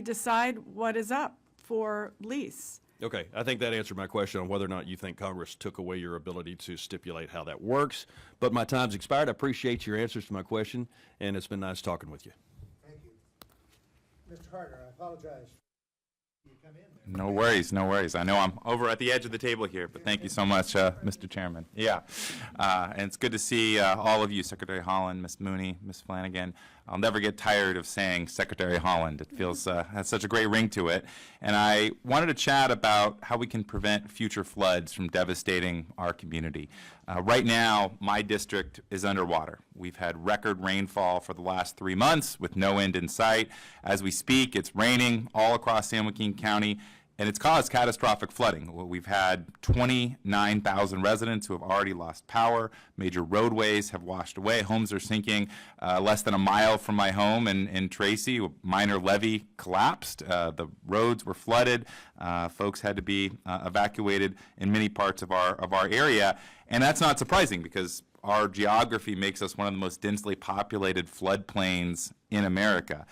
decide what is up for lease. Okay, I think that answered my question on whether or not you think Congress took away your ability to stipulate how that works. But my time's expired. I appreciate your answers to my question, and it's been nice talking with you. Thank you. Mr. Harder, I apologize. You come in there. No worries, no worries. I know I'm over at the edge of the table here, but thank you so much, Mr. Chairman. Yeah, and it's good to see all of you, Secretary Haaland, Ms. Mooney, Ms. Flanagan. I'll never get tired of saying Secretary Haaland. It feels has such a great ring to it. And I wanted to chat about how we can prevent future floods from devastating our community. Right now, my district is underwater. We've had record rainfall for the last 3 months with no end in sight. As we speak, it's raining all across San Joaquin County, and it's caused catastrophic flooding. We've had 29,000 residents who have already lost power. Major roadways have washed away. Homes are sinking. Less than a mile from my home in Tracy, a minor levee collapsed. The roads were flooded. Folks had to be evacuated in many parts of our area. And that's not surprising because our geography makes us one of the most densely populated floodplains in America.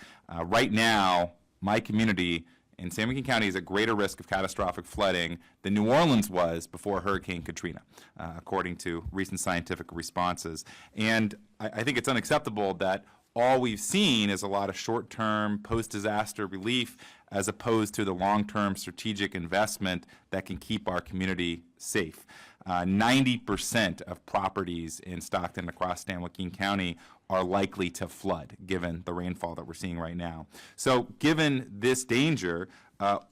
Right now, my community in San Joaquin County is at greater risk of catastrophic flooding than New Orleans was before Hurricane Katrina, according to recent scientific responses. And I think it's unacceptable that all we've seen is a lot of short-term post-disaster relief as opposed to the long-term strategic investment that can keep our community safe. 90% of properties in Stockton and across San Joaquin County are likely to flood, given the rainfall that we're seeing right now. So given this danger,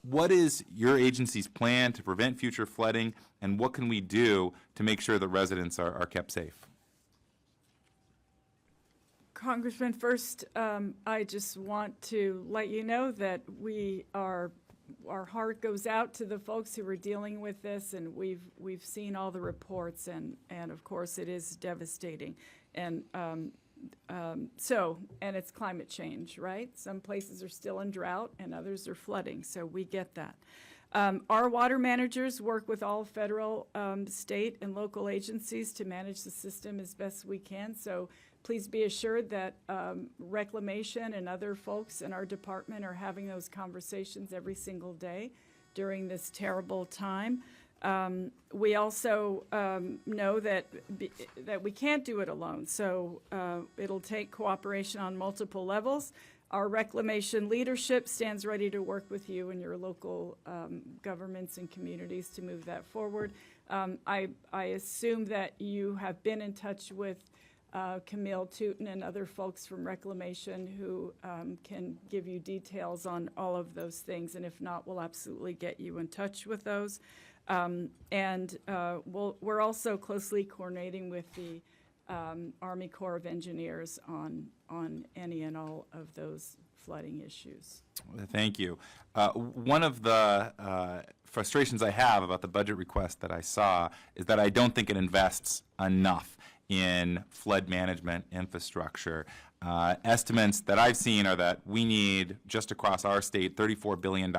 what is your agency's plan to prevent future flooding, and what can we do to make sure that residents are kept safe? Congressman, first, I just want to let you know that our heart goes out to the folks who are dealing with this, and we've seen all the reports, and of course it is devastating, and it's climate change, right? Some places are still in drought, and others are flooding, so we get that. Our water managers work with all federal, state, and local agencies to manage the system as best we can. So please be assured that Reclamation and other folks in our department are having those conversations every single day during this terrible time. We also know that we can't do it alone, so it'll take cooperation on multiple levels. Our Reclamation leadership stands ready to work with you and your local governments and communities to move that forward. I assume that you have been in touch with Camille Tootin and other folks from Reclamation who can give you details on all of those things, and if not, we'll absolutely get you in touch with those. We're also closely coordinating with the Army Corps of Engineers on any and all of those flooding issues. Thank you. One of the frustrations I have about the budget request that I saw is that I don't think it invests enough in flood management infrastructure. Estimates that I've seen are that we need, just across our state, $34 billion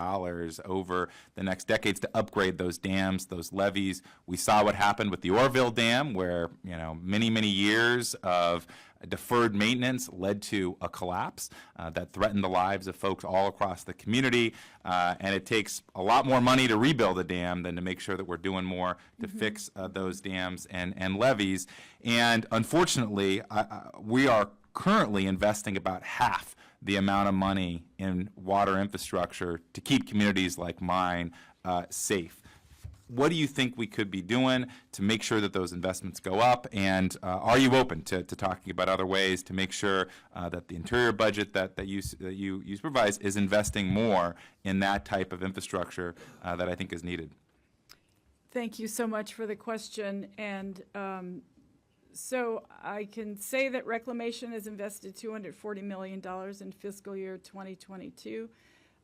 over the next decades to upgrade those dams, those levees. We saw what happened with the Orville Dam, where many, many years of deferred maintenance led to a collapse that threatened the lives of folks all across the community. And it takes a lot more money to rebuild a dam than to make sure that we're doing more to fix those dams and levees. And unfortunately, we are currently investing about half the amount of money in water infrastructure to keep communities like mine safe. What do you think we could be doing to make sure that those investments go up? And are you open to talking about other ways to make sure that the interior budget that you supervise is investing more in that type of infrastructure that I think is needed? Thank you so much for the question. And so I can say that Reclamation has invested $240 million in fiscal year 2022.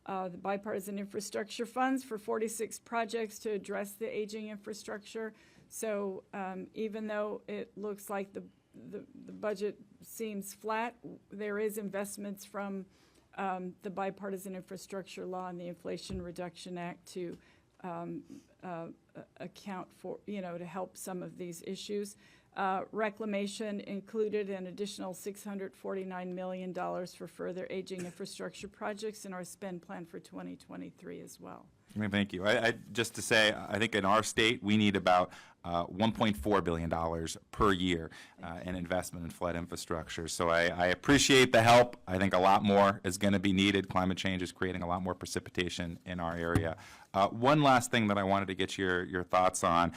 The bipartisan infrastructure funds for 46 projects to address the aging infrastructure. So even though it looks like the budget seems flat, there is investments from the bipartisan infrastructure law and the Inflation Reduction Act to account for, to help some of these issues. Reclamation included an additional $649 million for further aging infrastructure projects in our spend plan for 2023 as well. Thank you. Just to say, I think in our state, we need about $1.4 billion per year in investment in flood infrastructure. So I appreciate the help. I think a lot more is going to be needed. Climate change is creating a lot more precipitation in our area. One last thing that I wanted to get your thoughts on,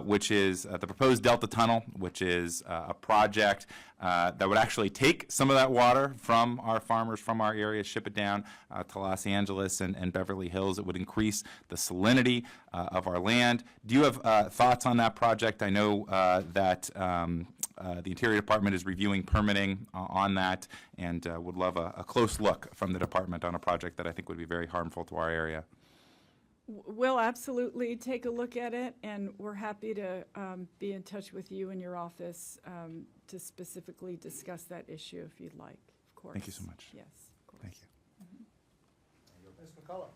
which is the proposed Delta Tunnel, which is a project that would actually take some of that water from our farmers, from our area, ship it down to Los Angeles and Beverly Hills. It would increase the salinity of our land. Do you have thoughts on that project? I know that the Interior Department is reviewing permitting on that, and would love a close look from the department on a project that I think would be very harmful to our area. We'll absolutely take a look at it, and we're happy to be in touch with you and your office to specifically discuss that issue if you'd like, of course. Thank you so much. Yes, of course. Thank you. Ms. McCullough.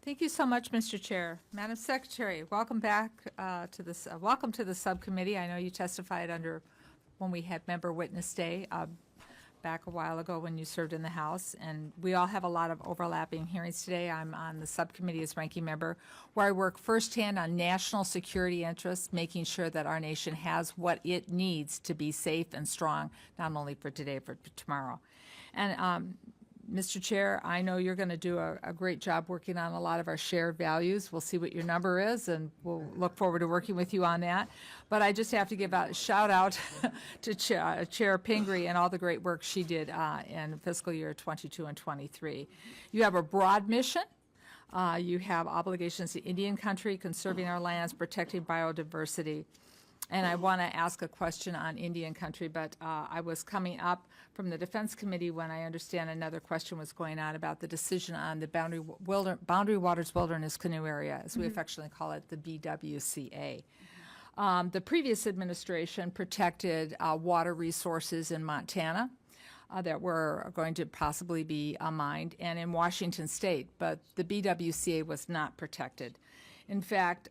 Thank you so much, Mr. Chair. Madam Secretary, welcome back to this. Welcome to the subcommittee. I know you testified when we had Member Witness Day back a while ago when you served in the House, and we all have a lot of overlapping hearings today. I'm on the subcommittee as ranking member, where I work firsthand on national security interests, making sure that our nation has what it needs to be safe and strong, not only for today, but for tomorrow. And Mr. Chair, I know you're going to do a great job working on a lot of our shared values. We'll see what your number is, and we'll look forward to working with you on that. But I just have to give a shout out to Chair Pingree and all the great work she did in fiscal year 22 and 23. You have a broad mission. You have obligations to Indian country, conserving our lands, protecting biodiversity. And I want to ask a question on Indian country, but I was coming up from the Defense Committee when I understand another question was going on about the decision on the Boundary Waters Wilderness Canoe Area, as we affectionately call it, the BWCA. The previous administration protected water resources in Montana that were going to possibly be mined, and in Washington State, but the BWCA was not protected. In fact,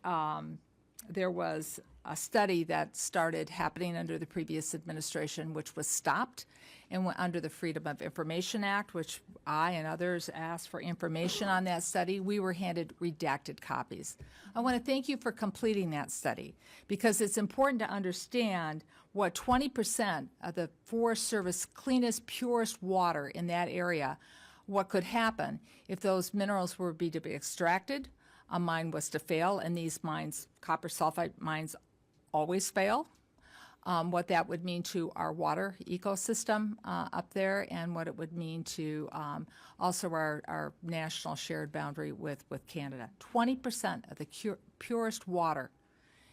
there was a study that started happening under the previous administration, which was stopped and went under the Freedom of Information Act, which I and others asked for information on that study. We were handed redacted copies. I want to thank you for completing that study, because it's important to understand what 20% of the Forest Service cleanest, purest water in that area, what could happen if those minerals were to be extracted, a mine was to fail, and these mines, copper sulfide mines, always fail. What that would mean to our water ecosystem up there, and what it would mean to also our national shared boundary with Canada. 20% of the purest water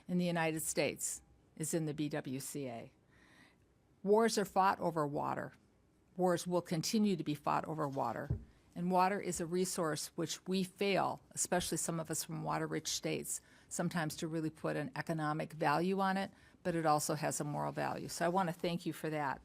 in the United States is in the BWCA. Wars are fought over water. Wars will continue to be fought over water. And water is a resource which we fail, especially some of us from water-rich states, sometimes to really put an economic value on it, but it also has a moral value. So I want to thank you for that.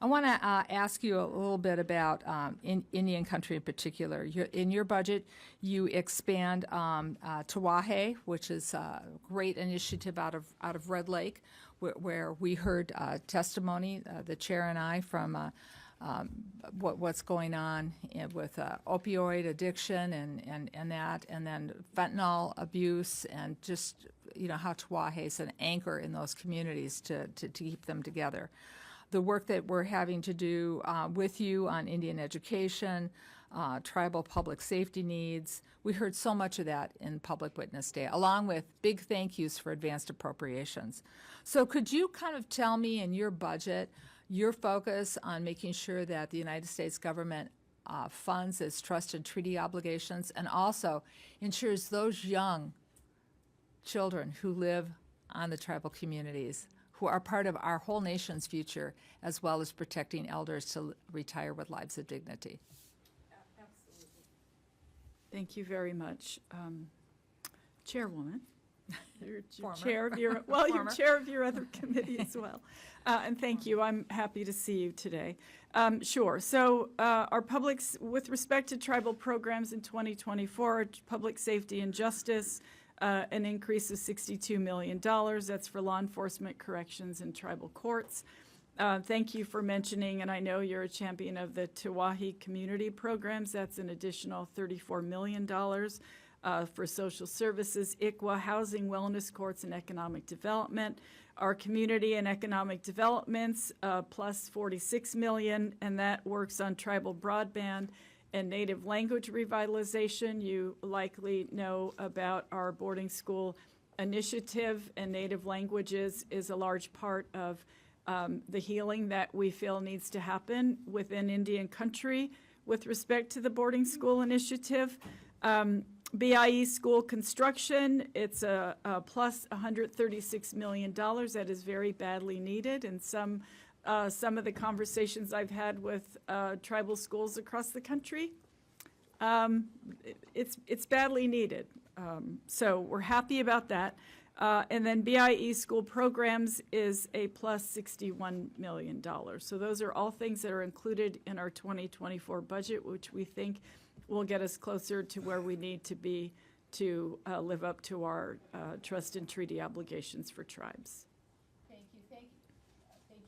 I want to ask you a little bit about in Indian country in particular. In your budget, you expand Tawahe, which is a great initiative out of Red Lake, where we heard testimony, the chair and I, from what's going on with opioid addiction and that, and then fentanyl abuse, and just, you know, how Tawahe is an anchor in those communities to keep them together. The work that we're having to do with you on Indian education, tribal public safety needs. We heard so much of that in Public Witness Day, along with big thank yous for advanced appropriations. So could you kind of tell me in your budget, your focus on making sure that the United States government funds its trust and treaty obligations, and also ensures those young children who live on the tribal communities, who are part of our whole nation's future, as well as protecting elders to retire with lives of dignity? Thank you very much. Chairwoman, you're Former. chair of your, well, you're chair of your other committee as well. And thank you. I'm happy to see you today. Sure. So our with respect to tribal programs in 2024, public safety and justice, an increase of $62 million. That's for law enforcement, corrections, and tribal courts. Thank you for mentioning, and I know you're a champion of the Tawahe community programs. That's an additional $34 million for social services, ICWA, housing, wellness courts, and economic development. Our community and economic developments, plus $46 million, and that works on tribal broadband and native language revitalization. You likely know about our boarding school initiative, and native languages is a large part of the healing that we feel needs to happen within Indian country with respect to the boarding school initiative. BIE school construction, it's a plus $136 million. That is very badly needed, and some of the conversations I've had with tribal schools across the country, it's badly needed. So we're happy about that. And then BIE school programs is a plus $61 million. So those are all things that are included in our 2024 budget, which we think will get us closer to where we need to be to live up to our trust and treaty obligations for tribes. Thank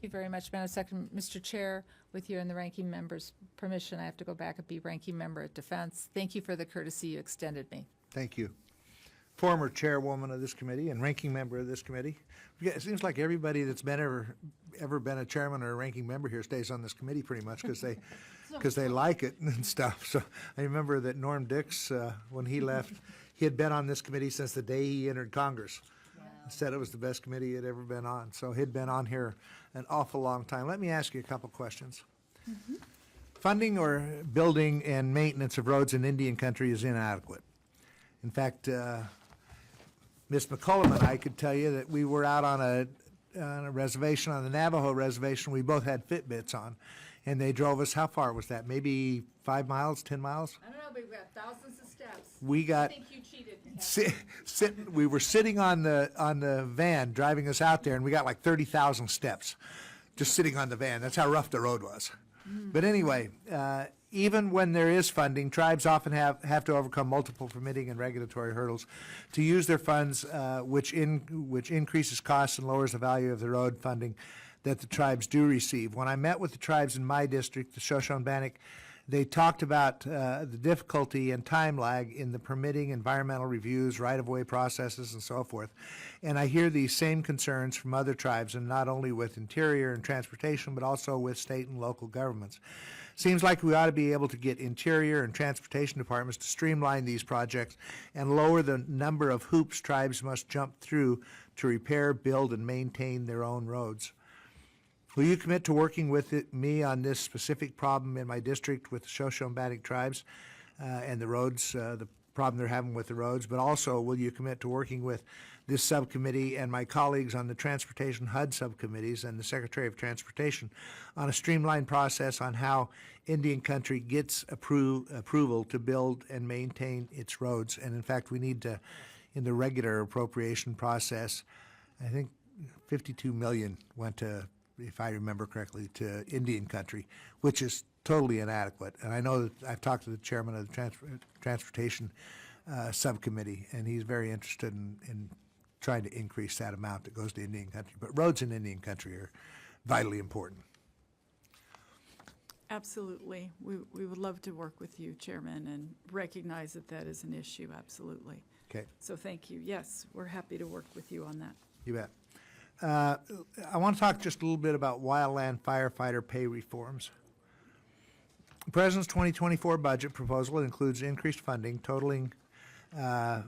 you very much, Madam Secretary. Mr. Chair, with you and the ranking member's permission, I have to go back and be ranking member at Defense. Thank you for the courtesy you extended me. Thank you. Former chairwoman of this committee and ranking member of this committee. Yeah, it seems like everybody that's been ever been a chairman or a ranking member here stays on this committee pretty much because they like it and stuff. So I remember that Norm Dix, when he left, he had been on this committee since the day he entered Congress. Said it was the best committee he had ever been on. So he'd been on here an awful long time. Let me ask you a couple questions. Mm-hmm. Funding or building and maintenance of roads in Indian country is inadequate. In fact, Ms. McCullum and I could tell you that we were out on a reservation, on the Navajo reservation. We both had Fitbits on, and they drove us. How far was that? Maybe 5 miles, 10 miles? I don't know, but we got thousands of steps. We got. I think you cheated. We were sitting on the van driving us out there, and we got like 30,000 steps just sitting on the van. That's how rough the road was. But anyway, even when there is funding, tribes often have to overcome multiple permitting and regulatory hurdles to use their funds, which increases costs and lowers the value of the road funding that the tribes do receive. When I met with the tribes in my district, the Shoshone-Bannock, they talked about the difficulty and time lag in the permitting, environmental reviews, right-of-way processes, and so forth. And I hear these same concerns from other tribes, and not only with Interior and Transportation, but also with state and local governments. Seems like we ought to be able to get Interior and Transportation departments to streamline these projects and lower the number of hoops tribes must jump through to repair, build, and maintain their own roads. Will you commit to working with me on this specific problem in my district with the Shoshone-Bannock tribes and the roads, the problem they're having with the roads, but also will you commit to working with this subcommittee and my colleagues on the Transportation HUD subcommittees and the Secretary of Transportation on a streamlined process on how Indian Country gets approval to build and maintain its roads? And in fact, we need to, in the regular appropriation process, I think 52 million went to, if I remember correctly, to Indian Country, which is totally inadequate. And I know that I've talked to the chairman of the Transportation Subcommittee, and he's very interested in trying to increase that amount that goes to Indian Country. But roads in Indian Country are vitally important. Absolutely. We would love to work with you, Chairman, and recognize that that is an issue, absolutely. Okay, So thank you. Yes, we're happy to work with you on that. you bet. I want to talk just a little bit about wildland firefighter pay reforms. The President's 2024 budget proposal includes increased funding totaling for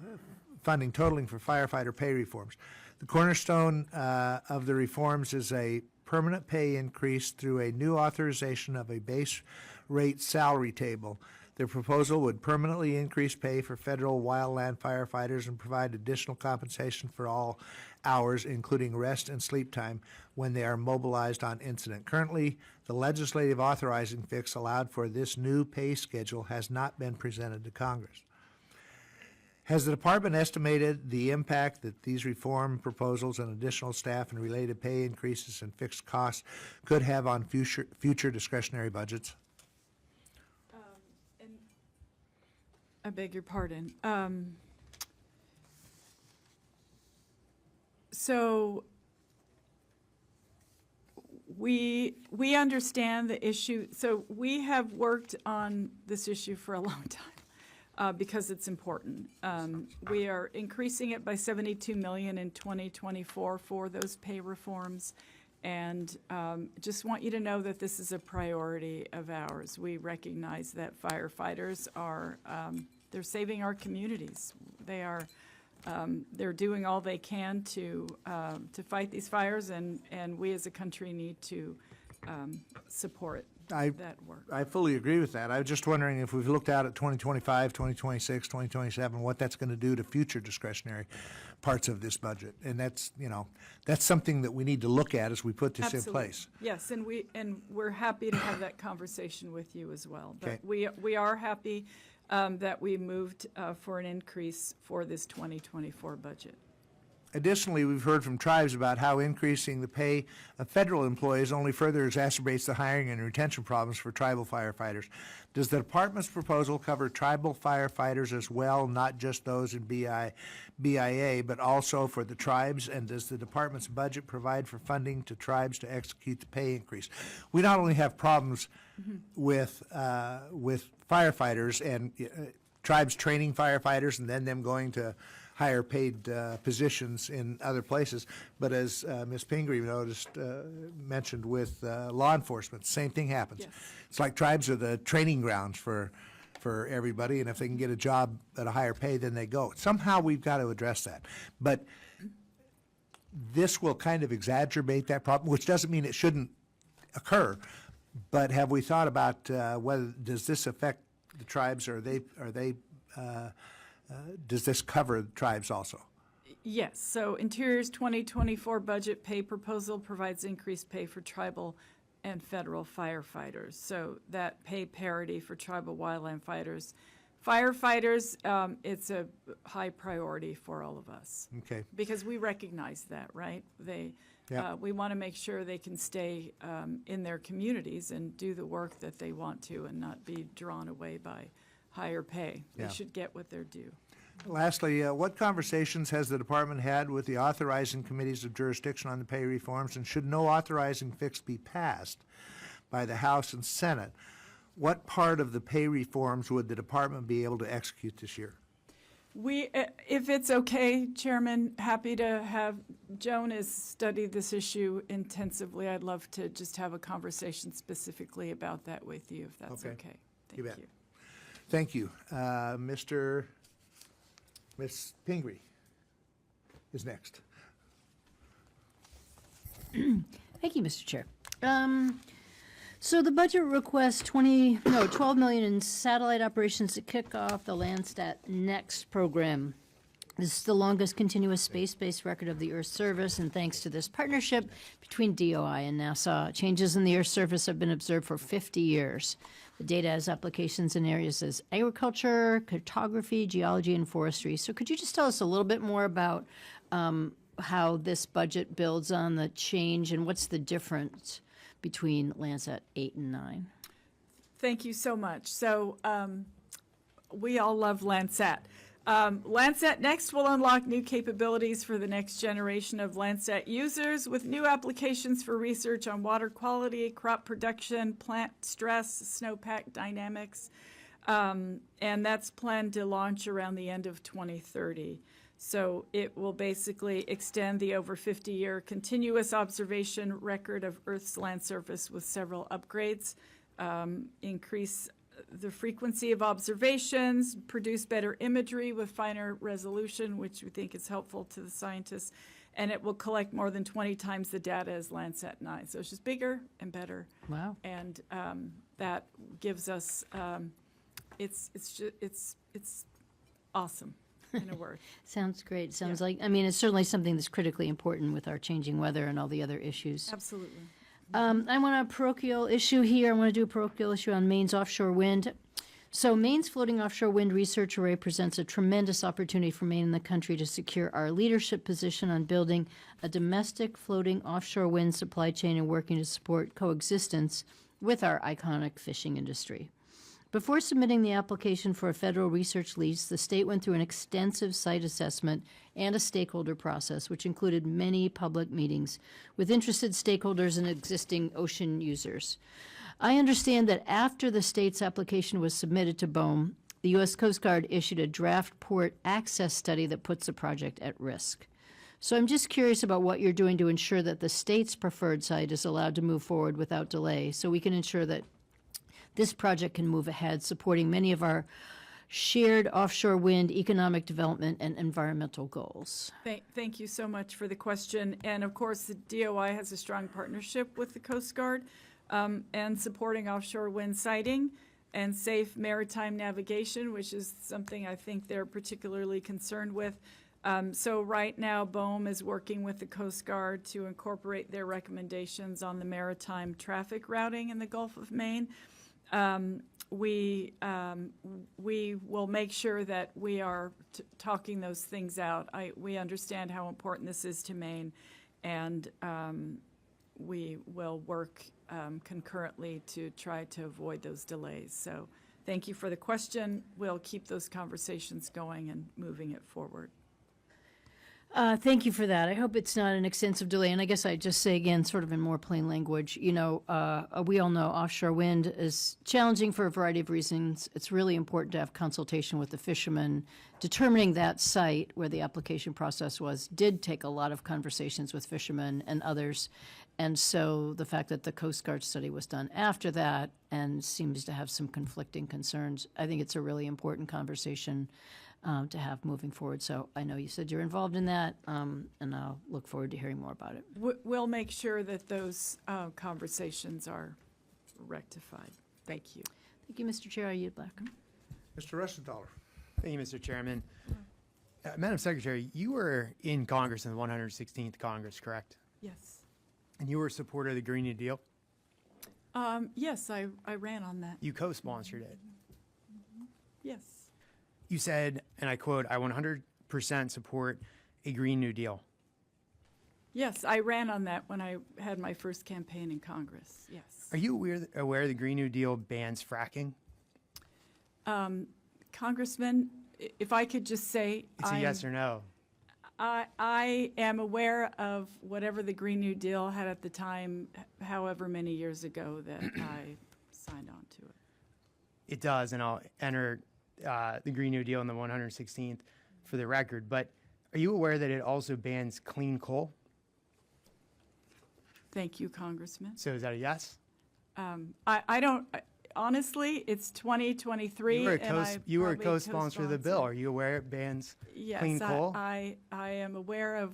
firefighter pay reforms. The cornerstone of the reforms is a permanent pay increase through a new authorization of a base rate salary table. The proposal would permanently increase pay for federal wildland firefighters and provide additional compensation for all hours, including rest and sleep time, when they are mobilized on incident. Currently, the legislative authorizing fix allowed for this new pay schedule has not been presented to Congress. Has the department estimated the impact that these reform proposals and additional staff and related pay increases and fixed costs could have on future discretionary budgets? I beg your pardon. So we understand the issue. So we have worked on this issue for a long time because it's important. We are increasing it by $72 million in 2024 for those pay reforms. And just want you to know that this is a priority of ours. We recognize that firefighters are, they're saving our communities. They're doing all they can to fight these fires, and we as a country need to support that work. I fully agree with that. I was just wondering if we've looked out at 2025, 2026, 2027, what that's going to do to future discretionary parts of this budget. And that's, that's something that we need to look at as we put this in place. Yes, and we're happy to have that conversation with you as well. Okay. But we are happy that we moved for an increase for this 2024 budget. Additionally, we've heard from tribes about how increasing the pay of federal employees only further exacerbates the hiring and retention problems for tribal firefighters. Does the department's proposal cover tribal firefighters as well, not just those in BIA, but also for the tribes? And does the department's budget provide for funding to tribes to execute the pay increase? We not only have problems with firefighters and tribes training firefighters and then them going to higher paid positions in other places. But as Ms. Pingree mentioned with law enforcement, same thing happens. Yes. It's like tribes are the training grounds for everybody, and if they can get a job at a higher pay, then they go. Somehow we've got to address that. But this will kind of exacerbate that problem, which doesn't mean it shouldn't occur. But have we thought about whether, does this affect the tribes, or does this cover the tribes also? Yes, so Interior's 2024 budget pay proposal provides increased pay for tribal and federal firefighters. So that pay parity for tribal wildland firefighters, it's a high priority for all of us. Okay. Because we recognize that, right? Yeah. We want to make sure they can stay in their communities and do the work that they want to and not be drawn away by higher pay. Yeah. They should get what they're due. Lastly, what conversations has the department had with the authorizing committees of jurisdiction on the pay reforms, and should no authorizing fix be passed by the House and Senate, what part of the pay reforms would the department be able to execute this year? We, if it's okay, Chairman, happy to have, Joan has studied this issue intensively. I'd love to just have a conversation specifically about that with you, if that's Okay. okay. You Thank bet. you. Thank you. Ms. Pingree is next. Thank you, Mr. Chair. So the budget requests 12 million in satellite operations to kick off the Landsat Next program. This is the longest continuous space-based record of the Earth's surface, and thanks to this partnership between DOI and NASA, changes in the Earth's surface have been observed for 50 years. The data has applications in areas as agriculture, cartography, geology, and forestry. So could you just tell us a little bit more about how this budget builds on the change, and what's the difference between Landsat 8 and 9? Thank you so much. So we all love Landsat. Landsat Next will unlock new capabilities for the next generation of Landsat users with new applications for research on water quality, crop production, plant stress, snowpack dynamics, and that's planned to launch around the end of 2030. So it will basically extend the over 50-year continuous observation record of Earth's land surface with several upgrades, increase the frequency of observations, produce better imagery with finer resolution, which we think is helpful to the scientists, and it will collect more than 20 times the data as Landsat 9. So it's just bigger and better. Wow. And that gives us, it's awesome, in a word. Sounds great. Sounds like, I mean, it's certainly something that's critically important with our changing weather and all the other issues. Absolutely. I want a parochial issue here. I want to do a parochial issue on Maine's offshore wind. So Maine's floating offshore wind research array presents a tremendous opportunity for Maine and the country to secure our leadership position on building a domestic floating offshore wind supply chain and working to support coexistence with our iconic fishing industry. Before submitting the application for a federal research lease, the state went through an extensive site assessment and a stakeholder process, which included many public meetings with interested stakeholders and existing ocean users. I understand that after the state's application was submitted to BOEM, the U.S. Coast Guard issued a draft port access study that puts the project at risk. So I'm just curious about what you're doing to ensure that the state's preferred site is allowed to move forward without delay, so we can ensure that this project can move ahead, supporting many of our shared offshore wind economic development and environmental goals. Thank you so much for the question. And of course, the DOI has a strong partnership with the Coast Guard and supporting offshore wind siting and safe maritime navigation, which is something I think they're particularly concerned with. So right now, BOEM is working with the Coast Guard to incorporate their recommendations on the maritime traffic routing in the Gulf of Maine. We will make sure that we are talking those things out. We understand how important this is to Maine, and we will work concurrently to try to avoid those delays. So thank you for the question. We'll keep those conversations going and moving it forward. Thank you for that. I hope it's not an extensive delay. And I guess I'd just say again, sort of in more plain language, you know, we all know offshore wind is challenging for a variety of reasons. It's really important to have consultation with the fishermen. Determining that site where the application process was did take a lot of conversations with fishermen and others. And so the fact that the Coast Guard study was done after that and seems to have some conflicting concerns, I think it's a really important conversation to have moving forward. So I know you said you're involved in that, and I'll look forward to hearing more about it. We'll make sure that those conversations are rectified. Thank you. Thank you, Mr. Chair. I yield back. Mr. Ressenthaler. Thank you, Mr. Chairman. Madam Secretary, you were in Congress in the 116th Congress, correct? Yes. And you were a supporter of the Green New Deal? Yes, I ran on that. You co-sponsored it. Yes. You said, and I quote, "I 100% support a Green New Deal." Yes, I ran on that when I had my first campaign in Congress. Yes. Are you aware the Green New Deal bans fracking? Congressman, if I could just say, It's a yes or no. I am aware of whatever the Green New Deal had at the time, however many years ago that I signed on to it. It does, and I'll enter the Green New Deal in the 116th for the record. But are you aware that it also bans clean coal? Thank you, Congressman. So is that a yes? I don't. honestly, it's 2023, You were a and I you were a probably co-sponsor of the bill. Are you aware it bans clean coal? Yes, I am aware of,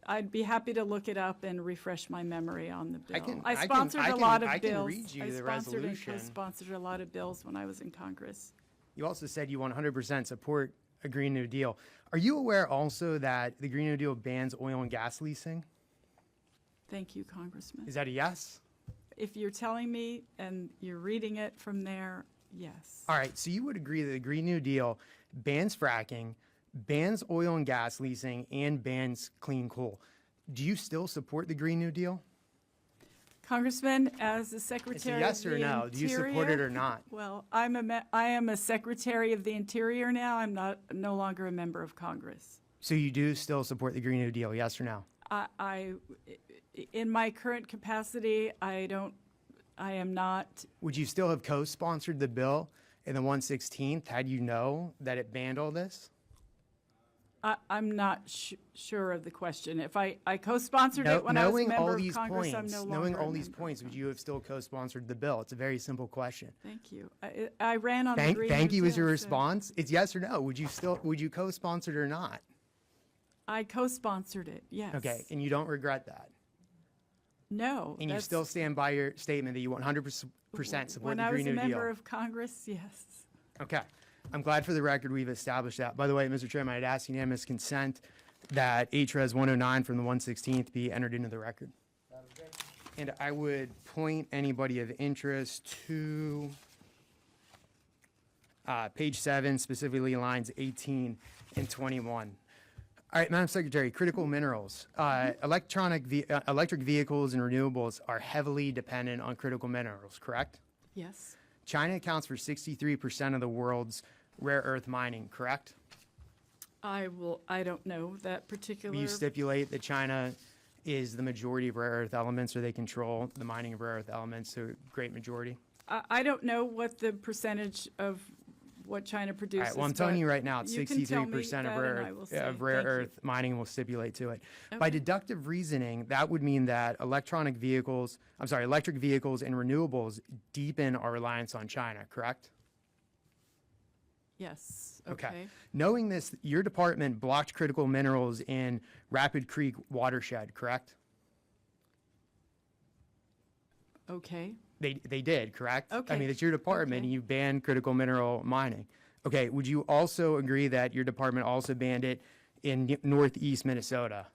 I'd be happy to look it up and refresh my memory on the bill. I sponsored a lot of I can bills. read you I the sponsored and resolution. co-sponsored a lot of bills when I was in Congress. You also said you 100% support a Green New Deal. Are you aware also that the Green New Deal bans oil and gas leasing? Thank you, Congressman. Is that a yes? If you're telling me and you're reading it from there, yes. All right, so you would agree that the Green New Deal bans fracking, bans oil and gas leasing, and bans clean coal. Do you still support the Green New Deal? Congressman, as the Secretary yes of the or no. Do you support it or not? Well, I am a Secretary of the Interior now. I'm no longer a member of Congress. So you do still support the Green New Deal, yes or no? In my current capacity, I am not. Would you still have co-sponsored the bill in the 116th had you know that it banned all this? I'm not sure of the question. If I co-sponsored it when I was a member of Congress, I'm no longer knowing a all these member. points, would you have still co-sponsored the bill? It's a very simple question. Thank you. I ran on the Green Thank New you is your Deal, so response. It's yes or no. Would you co-sponsor it or not? I co-sponsored it, yes. Okay, and you don't regret that. No. And you that's- still stand by your statement that you 100% support When the I was Green a New Deal. member of Congress, yes. Okay. I'm glad for the record we've established that. By the way, Mr. Chairman, I'd ask unanimous consent that HRES 109 from the 116th be entered into the record. And I would point anybody of interest to page 7, specifically lines 18 and 21. All right, Madam Secretary, critical minerals. Electric vehicles and renewables are heavily dependent on critical minerals, correct? Yes. China accounts for 63% of the world's rare earth mining, correct? I don't know that particular. Will you stipulate that China is the majority of rare earth elements, or they control the mining of rare earth elements to a great majority? I don't know what the percentage of what China All produces. right, well, I'm telling but you right now, it's you can tell me 63% that of and I will say rare thank you. earth mining will stipulate to it. By Okay. deductive reasoning, that would mean that electric vehicles and renewables deepen our reliance on China, correct? Yes, okay. Knowing this, your department blocked critical minerals in Rapid Creek watershed, correct? Okay. They did, correct? I Okay. mean, it's your department, Okay. and you banned critical mineral mining. Okay, would you also agree that your department also banned it in northeast Minnesota?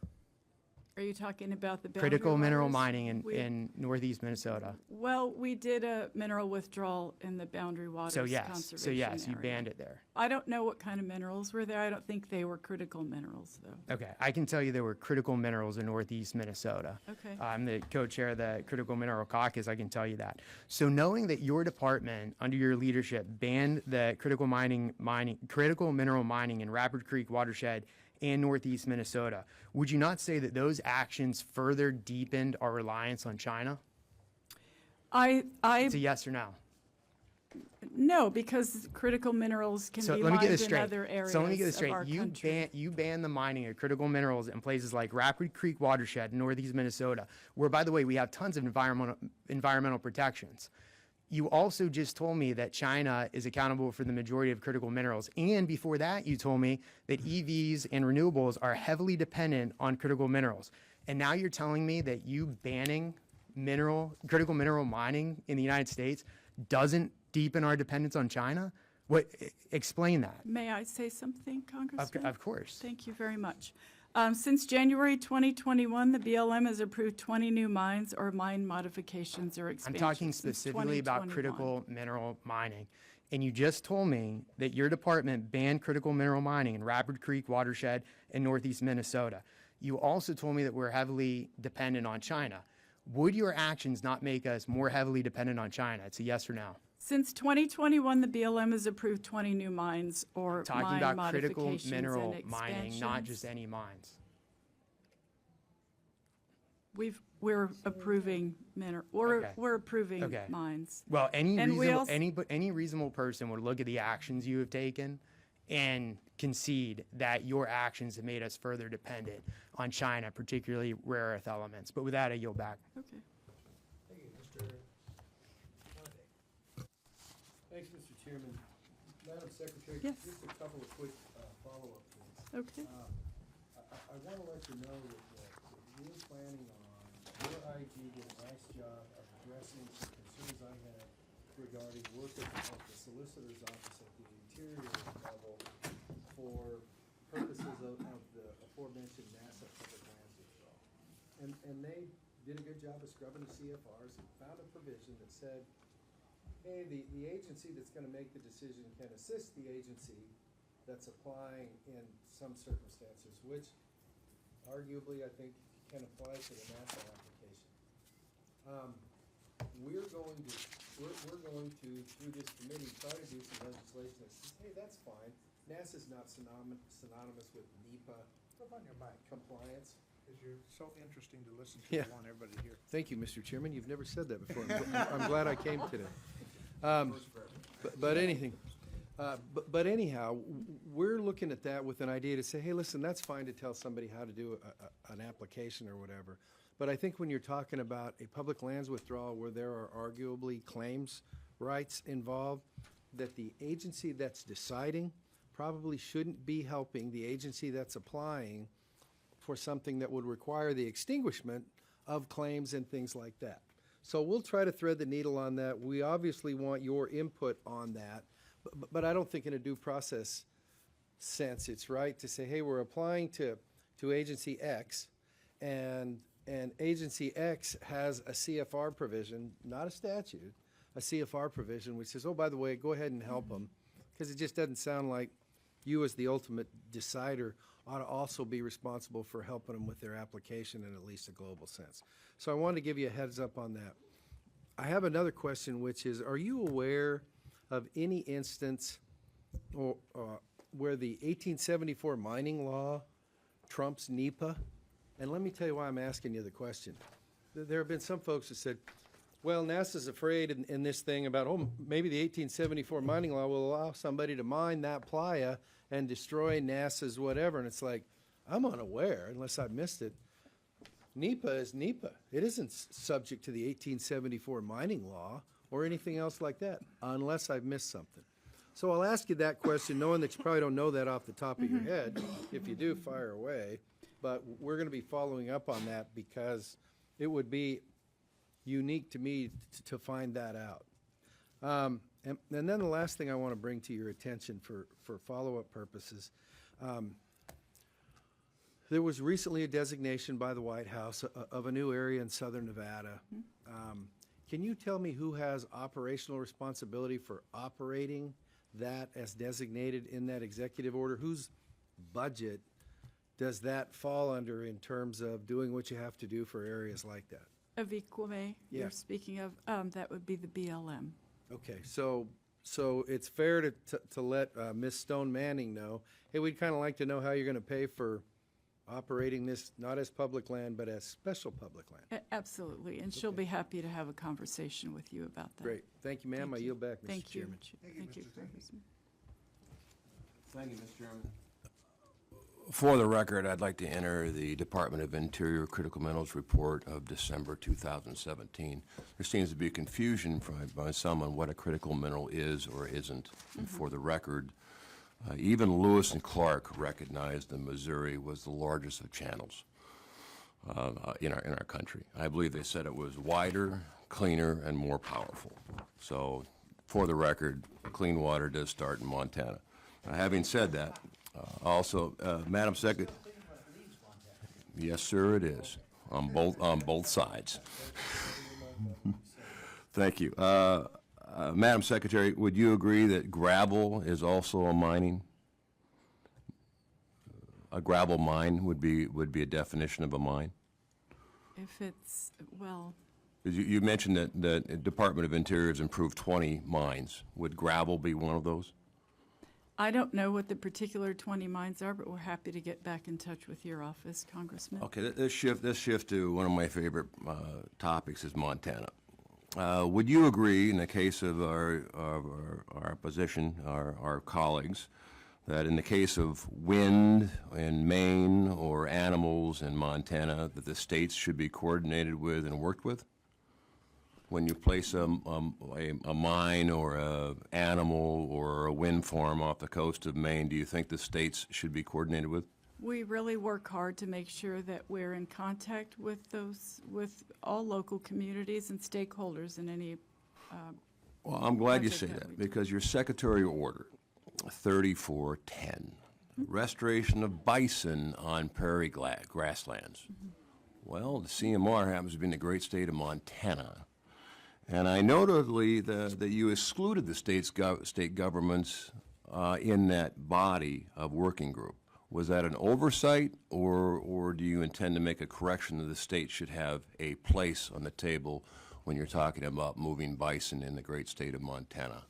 Are you talking about the boundary Critical mineral waters? mining We- in northeast Minnesota. Well, we did a mineral withdrawal in the Boundary Waters So Conservation yes, you Area. banned it there. I don't know what kind of minerals were there. I don't think they were critical minerals, though. Okay, I can tell you there were critical minerals in northeast Minnesota. Okay. I'm the co-chair of the Critical Mineral Caucus, I can tell you that. So knowing that your department, under your leadership, banned the critical mineral mining in Rapid Creek watershed and northeast Minnesota, would you not say that those actions further deepened our reliance on China? It's a yes or no? No, because critical minerals can So be let me get mined this in straight. other areas So let me get this of straight. our country. You ban the mining of critical minerals in places like Rapid Creek watershed in northeast Minnesota, where, by the way, we have tons of environmental protections. You also just told me that China is accountable for the majority of critical minerals. And before that, you told me that EVs and renewables are heavily dependent on critical minerals. And now you're telling me that you banning critical mineral mining in the United States doesn't deepen our dependence on China? Explain that. May I say something, Congressman? Of course. Thank you very much. Since January 2021, the BLM has approved 20 new mines or mine modifications or I'm expansions. talking since specifically about 2021. critical mineral mining. And you just told me that your department banned critical mineral mining in Rapid Creek watershed in northeast Minnesota. You also told me that we're heavily dependent on China. Would your actions not make us more heavily dependent on China? It's a yes or no. Since 2021, the BLM has approved 20 new mines or Talking mine about critical modifications mineral and mining, not just expansions. any mines. We're approving Okay. we're approving Okay. mines. Well, And we also- any reasonable person would look at the actions you have taken and concede that your actions have made us further dependent on China, particularly rare earth elements. But with that, I yield back. Okay. Thanks, Mr. Chairman. Madam Secretary, Yes. just a couple of quick follow-up things. Okay. I want to let you know that we're planning on, your IG did a nice job of addressing some concerns I had regarding work of the Solicitor's Office at the Interior level for purposes of the aforementioned NASA public lands withdrawal. And they did a good job of scrubbing the CFRs and found a provision that said, hey, the agency that's going to make the decision can assist the agency that's applying in some circumstances, which arguably I think can apply to the NASA application. We're going to, through this committee, try to do some legislation that says, hey, that's fine. NASA's not synonymous with NEPA compliance. Because you're so interesting to listen to. Yeah. I want everybody to hear. Thank you, Mr. Chairman. You've never said that before. I'm glad I came today. But anyhow, we're looking at that with an idea to say, hey, listen, that's fine to tell somebody how to do an application or whatever. But I think when you're talking about a public lands withdrawal where there are arguably claims rights involved, that the agency that's deciding probably shouldn't be helping the agency that's applying for something that would require the extinguishment of claims and things like that. So we'll try to thread the needle on that. We obviously want your input on that, but I don't think in a due process sense it's right to say, hey, we're applying to agency X, and agency X has a CFR provision, not a statute, a CFR provision which says, oh, by the way, go ahead and help them, because it just doesn't sound like you as the ultimate decider ought to also be responsible for helping them with their application in at least a global sense. So I wanted to give you a heads up on that. I have another question, which is, are you aware of any instance where the 1874 mining law trumps NEPA? And let me tell you why I'm asking you the question. There have been some folks who said, well, NASA's afraid in this thing about, oh, maybe the 1874 mining law will allow somebody to mine that playa and destroy NASA's whatever. And it's like, I'm unaware, unless I missed it. NEPA is NEPA. It isn't subject to the 1874 mining law or anything else like that, unless I've missed something. So I'll ask you that question, knowing that you probably don't know that off the top of your head. If you do, fire away. But we're going to be following up on that because it would be unique to me to find that out. And then the last thing I want to bring to your attention for follow-up purposes, there was recently a designation by the White House of a new area in southern Nevada. Can you tell me who has operational responsibility for operating that as designated in that executive order? Whose budget does that fall under in terms of doing what you have to do for areas like that? Aviquame, Yeah. you're speaking of, that would be the BLM. Okay, so it's fair to let Ms. Stone Manning know, hey, we'd kind of like to know how you're going to pay for operating this, not as public land, but as special public land. Absolutely, and she'll be happy to have a conversation with you about that. Great, thank you, ma'am. I Thank you. yield back, Mr. Thank you. Chairman. Thank you, Congressman. Thank you, Mr. Chairman. For the record, I'd like to enter the Department of Interior Critical Minerals Report of December 2017. There seems to be confusion by some on what a critical mineral is or isn't. And for the record, even Lewis and Clark recognized that Missouri was the largest of channels in our country. I believe they said it was wider, cleaner, and more powerful. So, for the record, clean water does start in Montana. Having said that, also, Madam Secretary, yes, sir, it is on both sides. Thank you, Madam Secretary. Would you agree that gravel is also a mining? A gravel mine would be a definition of a mine. If it's, well, You mentioned that the Department of Interior has improved 20 mines. Would gravel be one of those? I don't know what the particular 20 mines are, but we're happy to get back in touch with your office, Congressman. Okay, this shift to one of my favorite topics is Montana. Would you agree, in the case of our opposition, our colleagues, that in the case of wind in Maine or animals in Montana, that the states should be coordinated with and worked with? When you place a mine or animal or a wind farm off the coast of Maine, do you think the states should be coordinated with? We really work hard to make sure that we're in contact with all local communities and stakeholders in any, Well, I'm glad you project say that that, we do. because your secretarial order, 3410, restoration of bison on prairie grasslands. Well, the CMR happens to be in the great state of Montana. And I notably that you excluded the state governments in that body of working group. Was that an oversight, or do you intend to make a correction that the state should have a place on the table when you're talking about moving bison in the great state of Montana?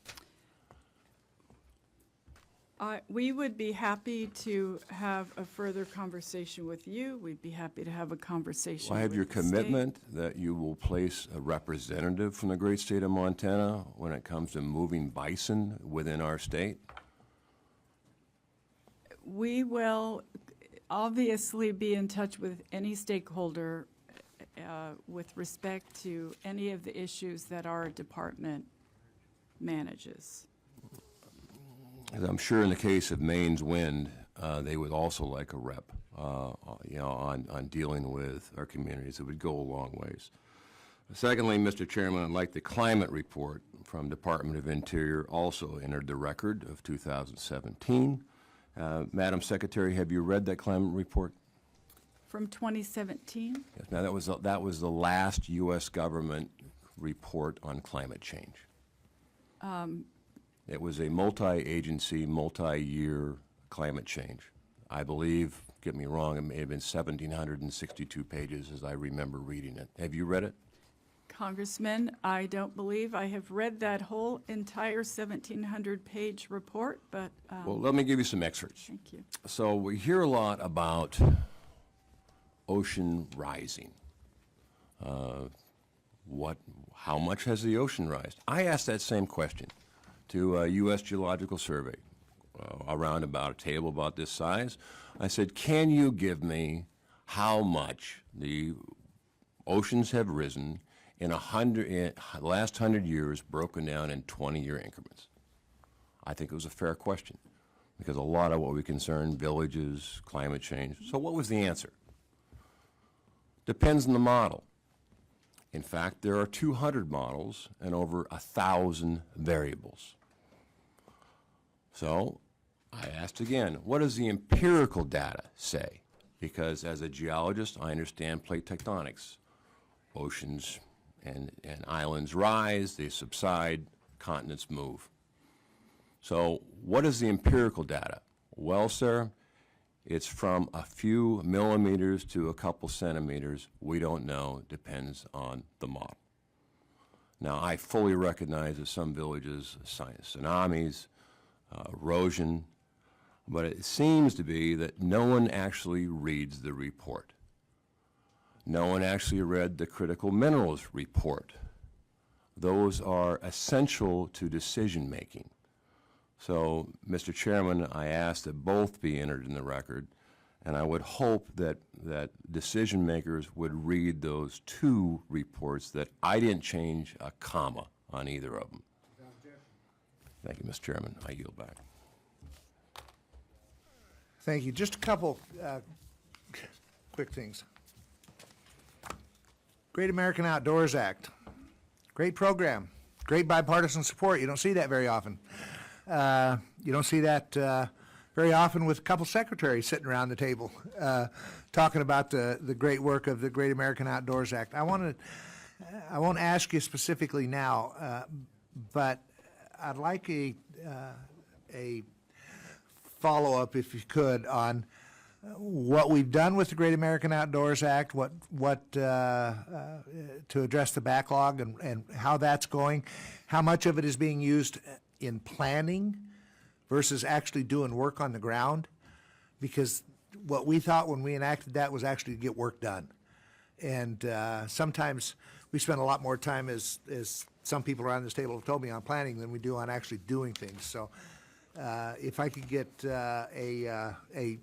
We would be happy to have a further conversation with you. We'd be happy to have a conversation I have with your the state. commitment that you will place a representative from the great state of Montana when it comes to moving bison within our state? We will obviously be in touch with any stakeholder with respect to any of the issues that our department manages. As I'm sure in the case of Maine's Wind, they would also like a rep, on dealing with our communities. It would go a long ways. Secondly, Mr. Chairman, I'd like the climate report from Department of Interior also entered the record of 2017. Madam Secretary, have you read that climate report? From 2017? Yes, now that was the last U.S. government report on climate change. It was a multi-agency, multi-year climate change. I believe, get me wrong, it may have been 1,762 pages as I remember reading it. Have you read it? Congressman, I don't believe I have read that whole entire 1,700-page report, but Well, let me give you some excerpts. thank you. So we hear a lot about ocean rising. How much has the ocean risen? I asked that same question to a U.S. Geological Survey around about a table about this size. I said, can you give me how much the oceans have risen in the last 100 years, broken down in 20-year increments? I think it was a fair question, because a lot of what we concern, villages, climate change. So what was the answer? Depends on the model. In fact, there are 200 models and over 1,000 variables. So I asked again, what does the empirical data say? Because as a geologist, I understand plate tectonics. Oceans and islands rise, they subside, continents move. So what is the empirical data? Well, sir, it's from a few millimeters to a couple centimeters. We don't know. Depends on the model. Now, I fully recognize that some villages, tsunamis, erosion, but it seems to be that no one actually reads the report. No one actually read the critical minerals report. Those are essential to decision making. So, Mr. Chairman, I ask that both be entered in the record, and I would hope that decision makers would read those two reports, that I didn't change a comma on either of them. Thank you, Mr. Chairman. I yield back. Thank you. Just a couple quick things. Great American Outdoors Act. Great program. Great bipartisan support. You don't see that very often. You don't see that very often with a couple secretaries sitting around the table talking about the great work of the Great American Outdoors Act. I won't ask you specifically now, but I'd like a follow-up, if you could, on what we've done with the Great American Outdoors Act, what to address the backlog and how that's going, how much of it is being used in planning versus actually doing work on the ground, because what we thought when we enacted that was actually to get work done. And sometimes we spend a lot more time, as some people around this table have told me, on planning than we do on actually doing things. So if I could get a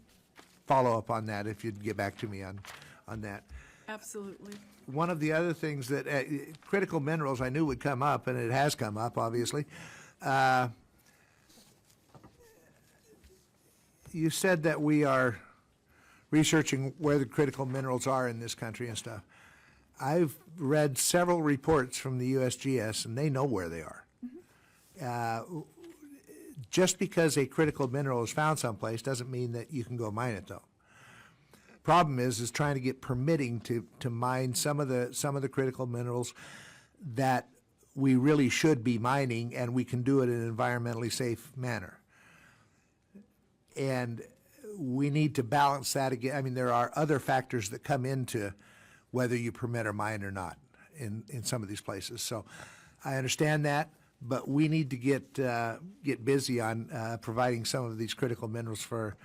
follow-up on that, if you'd get back to me on that. Absolutely. One of the other things that critical minerals I knew would come up, and it has come up, obviously. You said that we are researching where the critical minerals are in this country and stuff. I've read several reports from the USGS, and they know where they are. Just because a critical mineral is found someplace doesn't mean that you can go mine it, though. Problem is trying to get permitting to mine some of the critical minerals that we really should be mining, and we can do it in an environmentally safe manner. And we need to balance that again. I mean, there are other factors that come into whether you permit or mine or not in some of these places. So I understand that, but we need to get busy on providing some of these critical minerals for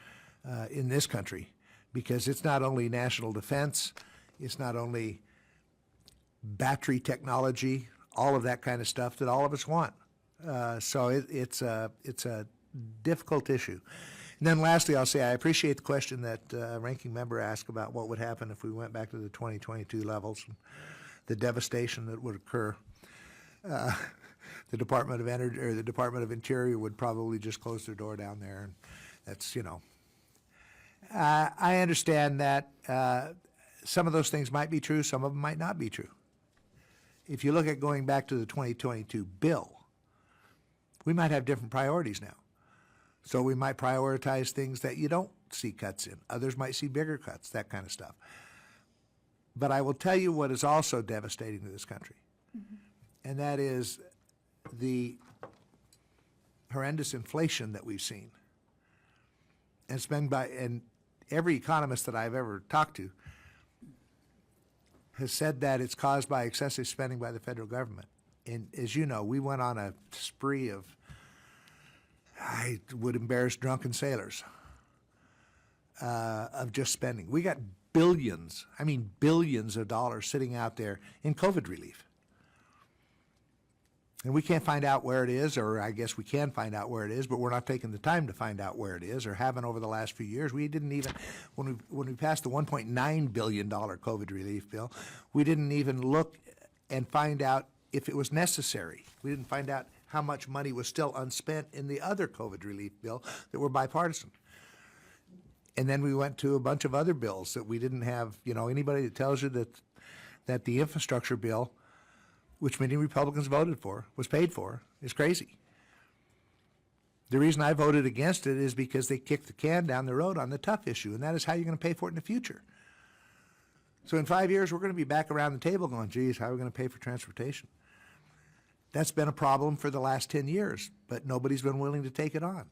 in this country, because it's not only national defense, it's not only battery technology, all of that kind of stuff that all of us want. So it's a difficult issue. And then lastly, I'll say I appreciate the question that ranking member asked about what would happen if we went back to the 2022 levels, and the devastation that would occur. The Department of Energy or the Department of Interior would probably just close their door down there, and that's, you know. I understand that some of those things might be true, some of them might not be true. If you look at going back to the 2022 bill, we might have different priorities now. So we might prioritize things that you don't see cuts in. Others might see bigger cuts, that kind of stuff. But I will tell you what is also devastating to this country, and that is the horrendous inflation that we've seen. And it's been and every economist that I've ever talked to has said that it's caused by excessive spending by the federal government. And as you know, we went on a spree of, I would embarrass drunken sailors, of just spending. We got billions, I mean billions of dollars sitting out there in COVID relief. And we can't find out where it is, or I guess we can find out where it is, but we're not taking the time to find out where it is, or haven't over the last few years. We didn't even, when we passed the $1.9 billion COVID relief bill, we didn't even look and find out if it was necessary. We didn't find out how much money was still unspent in the other COVID relief bill that were bipartisan. And then we went to a bunch of other bills that we didn't have. You know, anybody that tells you that the infrastructure bill, which many Republicans voted for, was paid for, is crazy. The reason I voted against it is because they kicked the can down the road on the tough issue, and that is how you're going to pay for it in the future. So in 5 years, we're going to be back around the table going, geez, how are we going to pay for transportation? That's been a problem for the last 10 years, but nobody's been willing to take it on.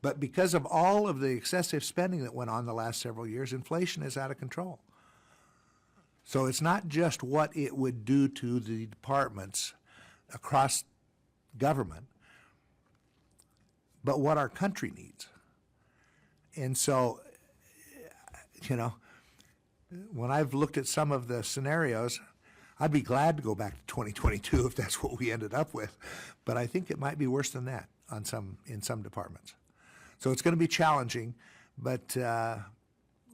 But because of all of the excessive spending that went on the last several years, inflation is out of control. So it's not just what it would do to the departments across government, but what our country needs. And so, you know, when I've looked at some of the scenarios, I'd be glad to go back to 2022 if that's what we ended up with. But I think it might be worse than that in some departments. So it's going to be challenging, but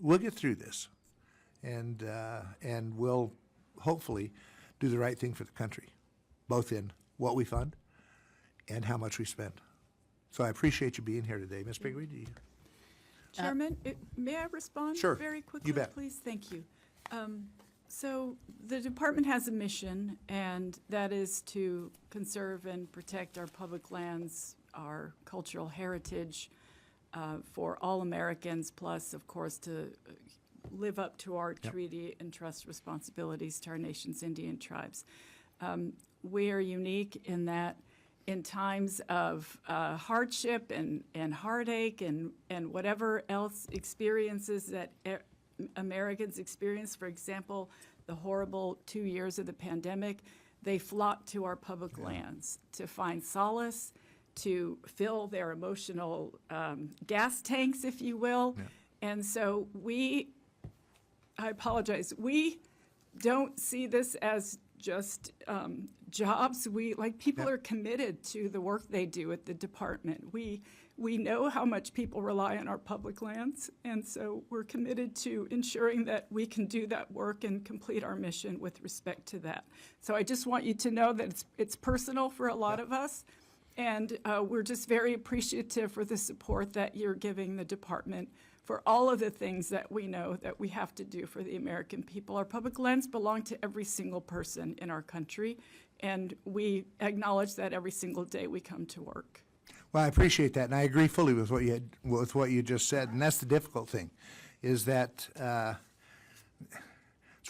we'll get through this. And we'll hopefully do the right thing for the country, both in what we fund and how much we spend. So I appreciate you being here today. Ms. Pingree, do you? Chairman, may I respond? Sure. Very quickly, You bet. please? Thank you. So the department has a mission, and that is to conserve and protect our public lands, our cultural heritage for all Americans, plus, of course, to live up to our treaty and trust responsibilities to our nation's Indian tribes. We are unique in that in times of hardship and heartache and whatever else experiences that Americans experience, for example, the horrible 2 years of the pandemic, they flock to our public lands to find solace, to fill their emotional gas tanks, if you will. And so I apologize, we don't see this as just jobs. People are committed to the work they do at the department. We know how much people rely on our public lands, and so we're committed to ensuring that we can do that work and complete our mission with respect to that. So I just want you to know that it's personal for a lot of us, and we're just very appreciative for the support that you're giving the department for all of the things that we know that we have to do for the American people. Our public lands belong to every single person in our country, and we acknowledge that every single day we come to work. Well, I appreciate that, and I agree fully with what you just said, and that's the difficult thing, is that that's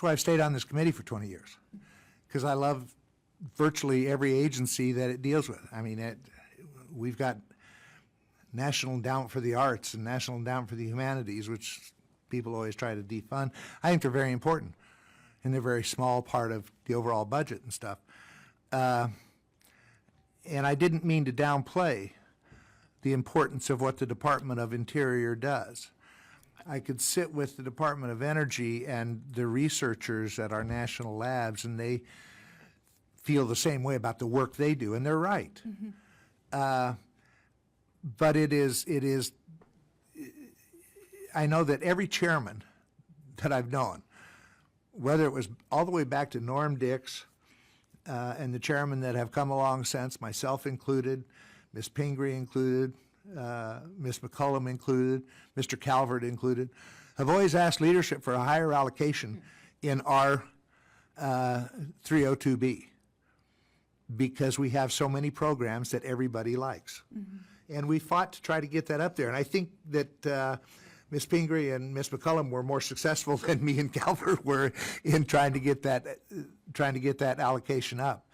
why I've stayed on this committee for 20 years, because I love virtually every agency that it deals with. I mean, we've got National Endowment for the Arts and National Endowment for the Humanities, which people always try to defund. I think they're very important, and they're a very small part of the overall budget and stuff. And I didn't mean to downplay the importance of what the Department of Interior does. I could sit with the Department of Energy and the researchers at our national labs, and they feel the same way about the work they do, and they're right. But it is, I know that every chairman that I've known, whether it was all the way back to Norm Dix and the chairmen that have come along since, myself included, Ms. Pingree included, Ms. McCullum included, Mr. Calvert included, have always asked leadership for a higher allocation in our 302B because we have so many programs that everybody likes. And we fought to try to get that up there. And I think that Ms. Pingree and Ms. McCullum were more successful than me and Calvert were in trying to get that allocation up.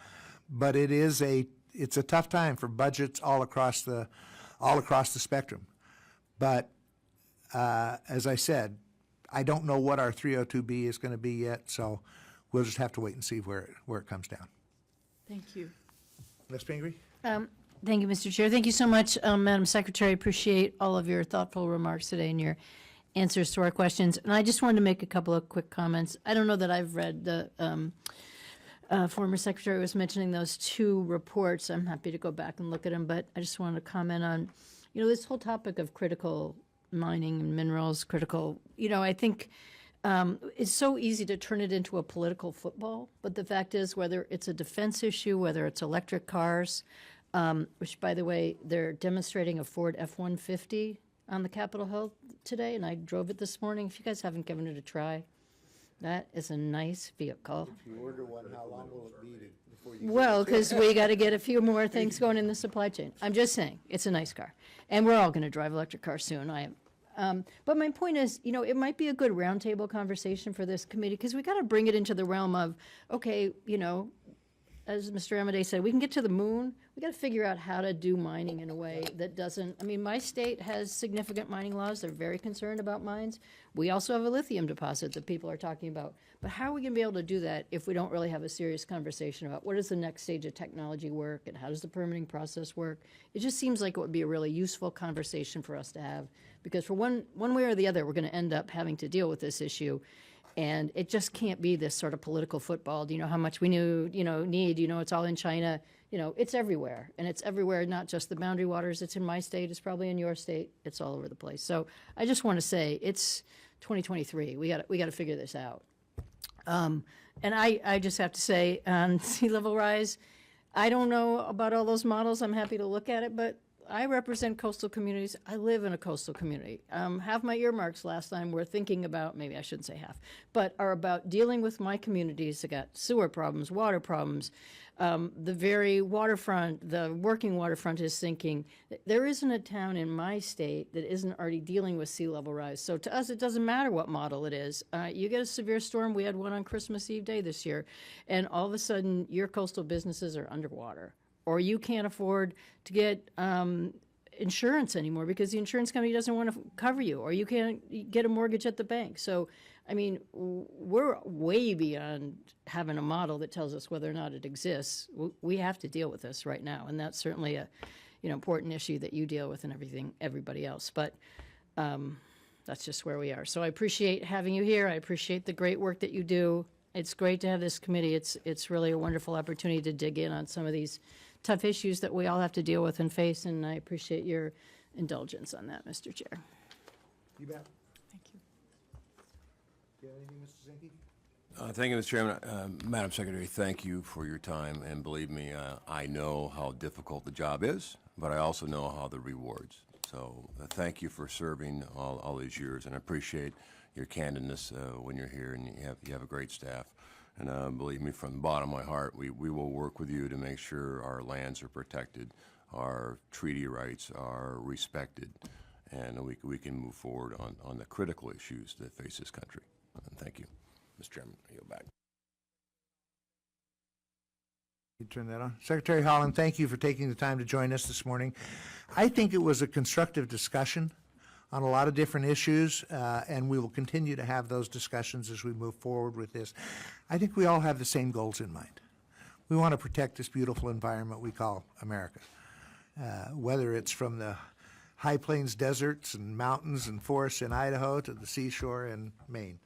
But it's a tough time for budgets all across the spectrum. But as I said, I don't know what our 302B is going to be yet, so we'll just have to wait and see where it comes down. Thank you. Ms. Pingree? Thank you, Mr. Chair. Thank you so much, Madam Secretary. Appreciate all of your thoughtful remarks today and your answers to our questions. And I just wanted to make a couple of quick comments. I don't know that I've read the former secretary was mentioning those two reports. I'm happy to go back and look at them, but I just wanted to comment on, this whole topic of critical mining and minerals, I think it's so easy to turn it into a political football. But the fact is, whether it's a defense issue, whether it's electric cars, which, by the way, they're demonstrating a Ford F-150 on the Capitol Hill today, and I drove it this morning. If you guys haven't given it a try, that is a nice vehicle. If you order one, how long will it be before you Well, because we got to get a few more things going in the supply chain. I'm just saying, it's a nice car. And we're all going to drive electric cars soon. I am. But my point is, it might be a good roundtable conversation for this committee, because we got to bring it into the realm of, okay, as Mr. Amadei said, we can get to the moon. We got to figure out how to do mining in a way that doesn't. My state has significant mining laws. They're very concerned about mines. We also have a lithium deposit that people are talking about. But how are we going to be able to do that if we don't really have a serious conversation about what is the next stage of technology work and how does the permitting process work? It just seems like it would be a really useful conversation for us to have, because for one way or the other, we're going to end up having to deal with this issue. And it just can't be this sort of political football. Do you know how much we need? It's all in China. It's everywhere. And it's everywhere, not just the boundary waters. It's in my state. It's probably in your state. It's all over the place. So I just want to say it's 2023. We got to figure this out. And I just have to say, on sea level rise, I don't know about all those models. I'm happy to look at it, but I represent coastal communities. I live in a coastal community. Half my earmarks last time were thinking about, maybe I shouldn't say half, but are about dealing with my communities that got sewer problems, water problems. The very waterfront, the working waterfront is sinking. There isn't a town in my state that isn't already dealing with sea level rise. So to us, it doesn't matter what model it is. You get a severe storm. We had one on Christmas Eve day this year, and all of a sudden your coastal businesses are underwater. Or you can't afford to get insurance anymore because the insurance company doesn't want to cover you, or you can't get a mortgage at the bank. So, we're way beyond having a model that tells us whether or not it exists. We have to deal with this right now, and that's certainly a important issue that you deal with and everybody else. But that's just where we are. So I appreciate having you here. I appreciate the great work that you do. It's great to have this committee. It's really a wonderful opportunity to dig in on some of these tough issues that we all have to deal with and face, and I appreciate your indulgence on that, Mr. Chair. You bet. Thank you. Do you have anything, Mr. Zinke? Thank you, Mr. Chairman. Madam Secretary, thank you for your time, and believe me, I know how difficult the job is, but I also know how the rewards. So thank you for serving all these years, and I appreciate your candidness when you're here, and you have a great staff. And believe me, from the bottom of my heart, we will work with you to make sure our lands are protected, our treaty rights are respected, and we can move forward on the critical issues that face this country. And thank you. Mr. Chairman, I yield back. You turn that on. Secretary Haaland, thank you for taking the time to join us this morning. I think it was a constructive discussion on a lot of different issues, and we will continue to have those discussions as we move forward with this. I think we all have the same goals in mind. We want to protect this beautiful environment we call America, whether it's from the high plains deserts and mountains and forests in Idaho to the seashore in Maine,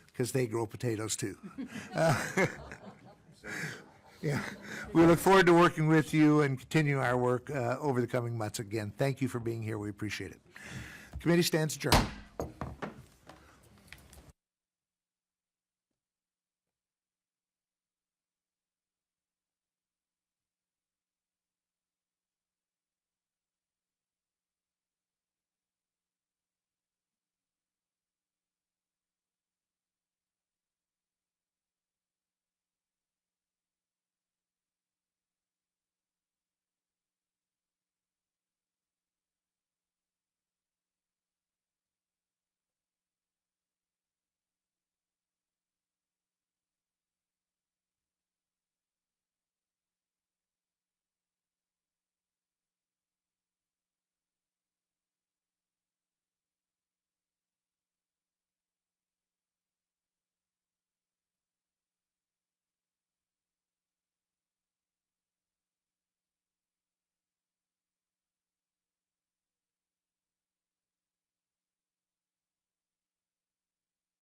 because they grow potatoes too. Yeah, we look forward to working with you and continue our work over the coming months. Again, thank you for being here. We appreciate it. Committee stands adjourned.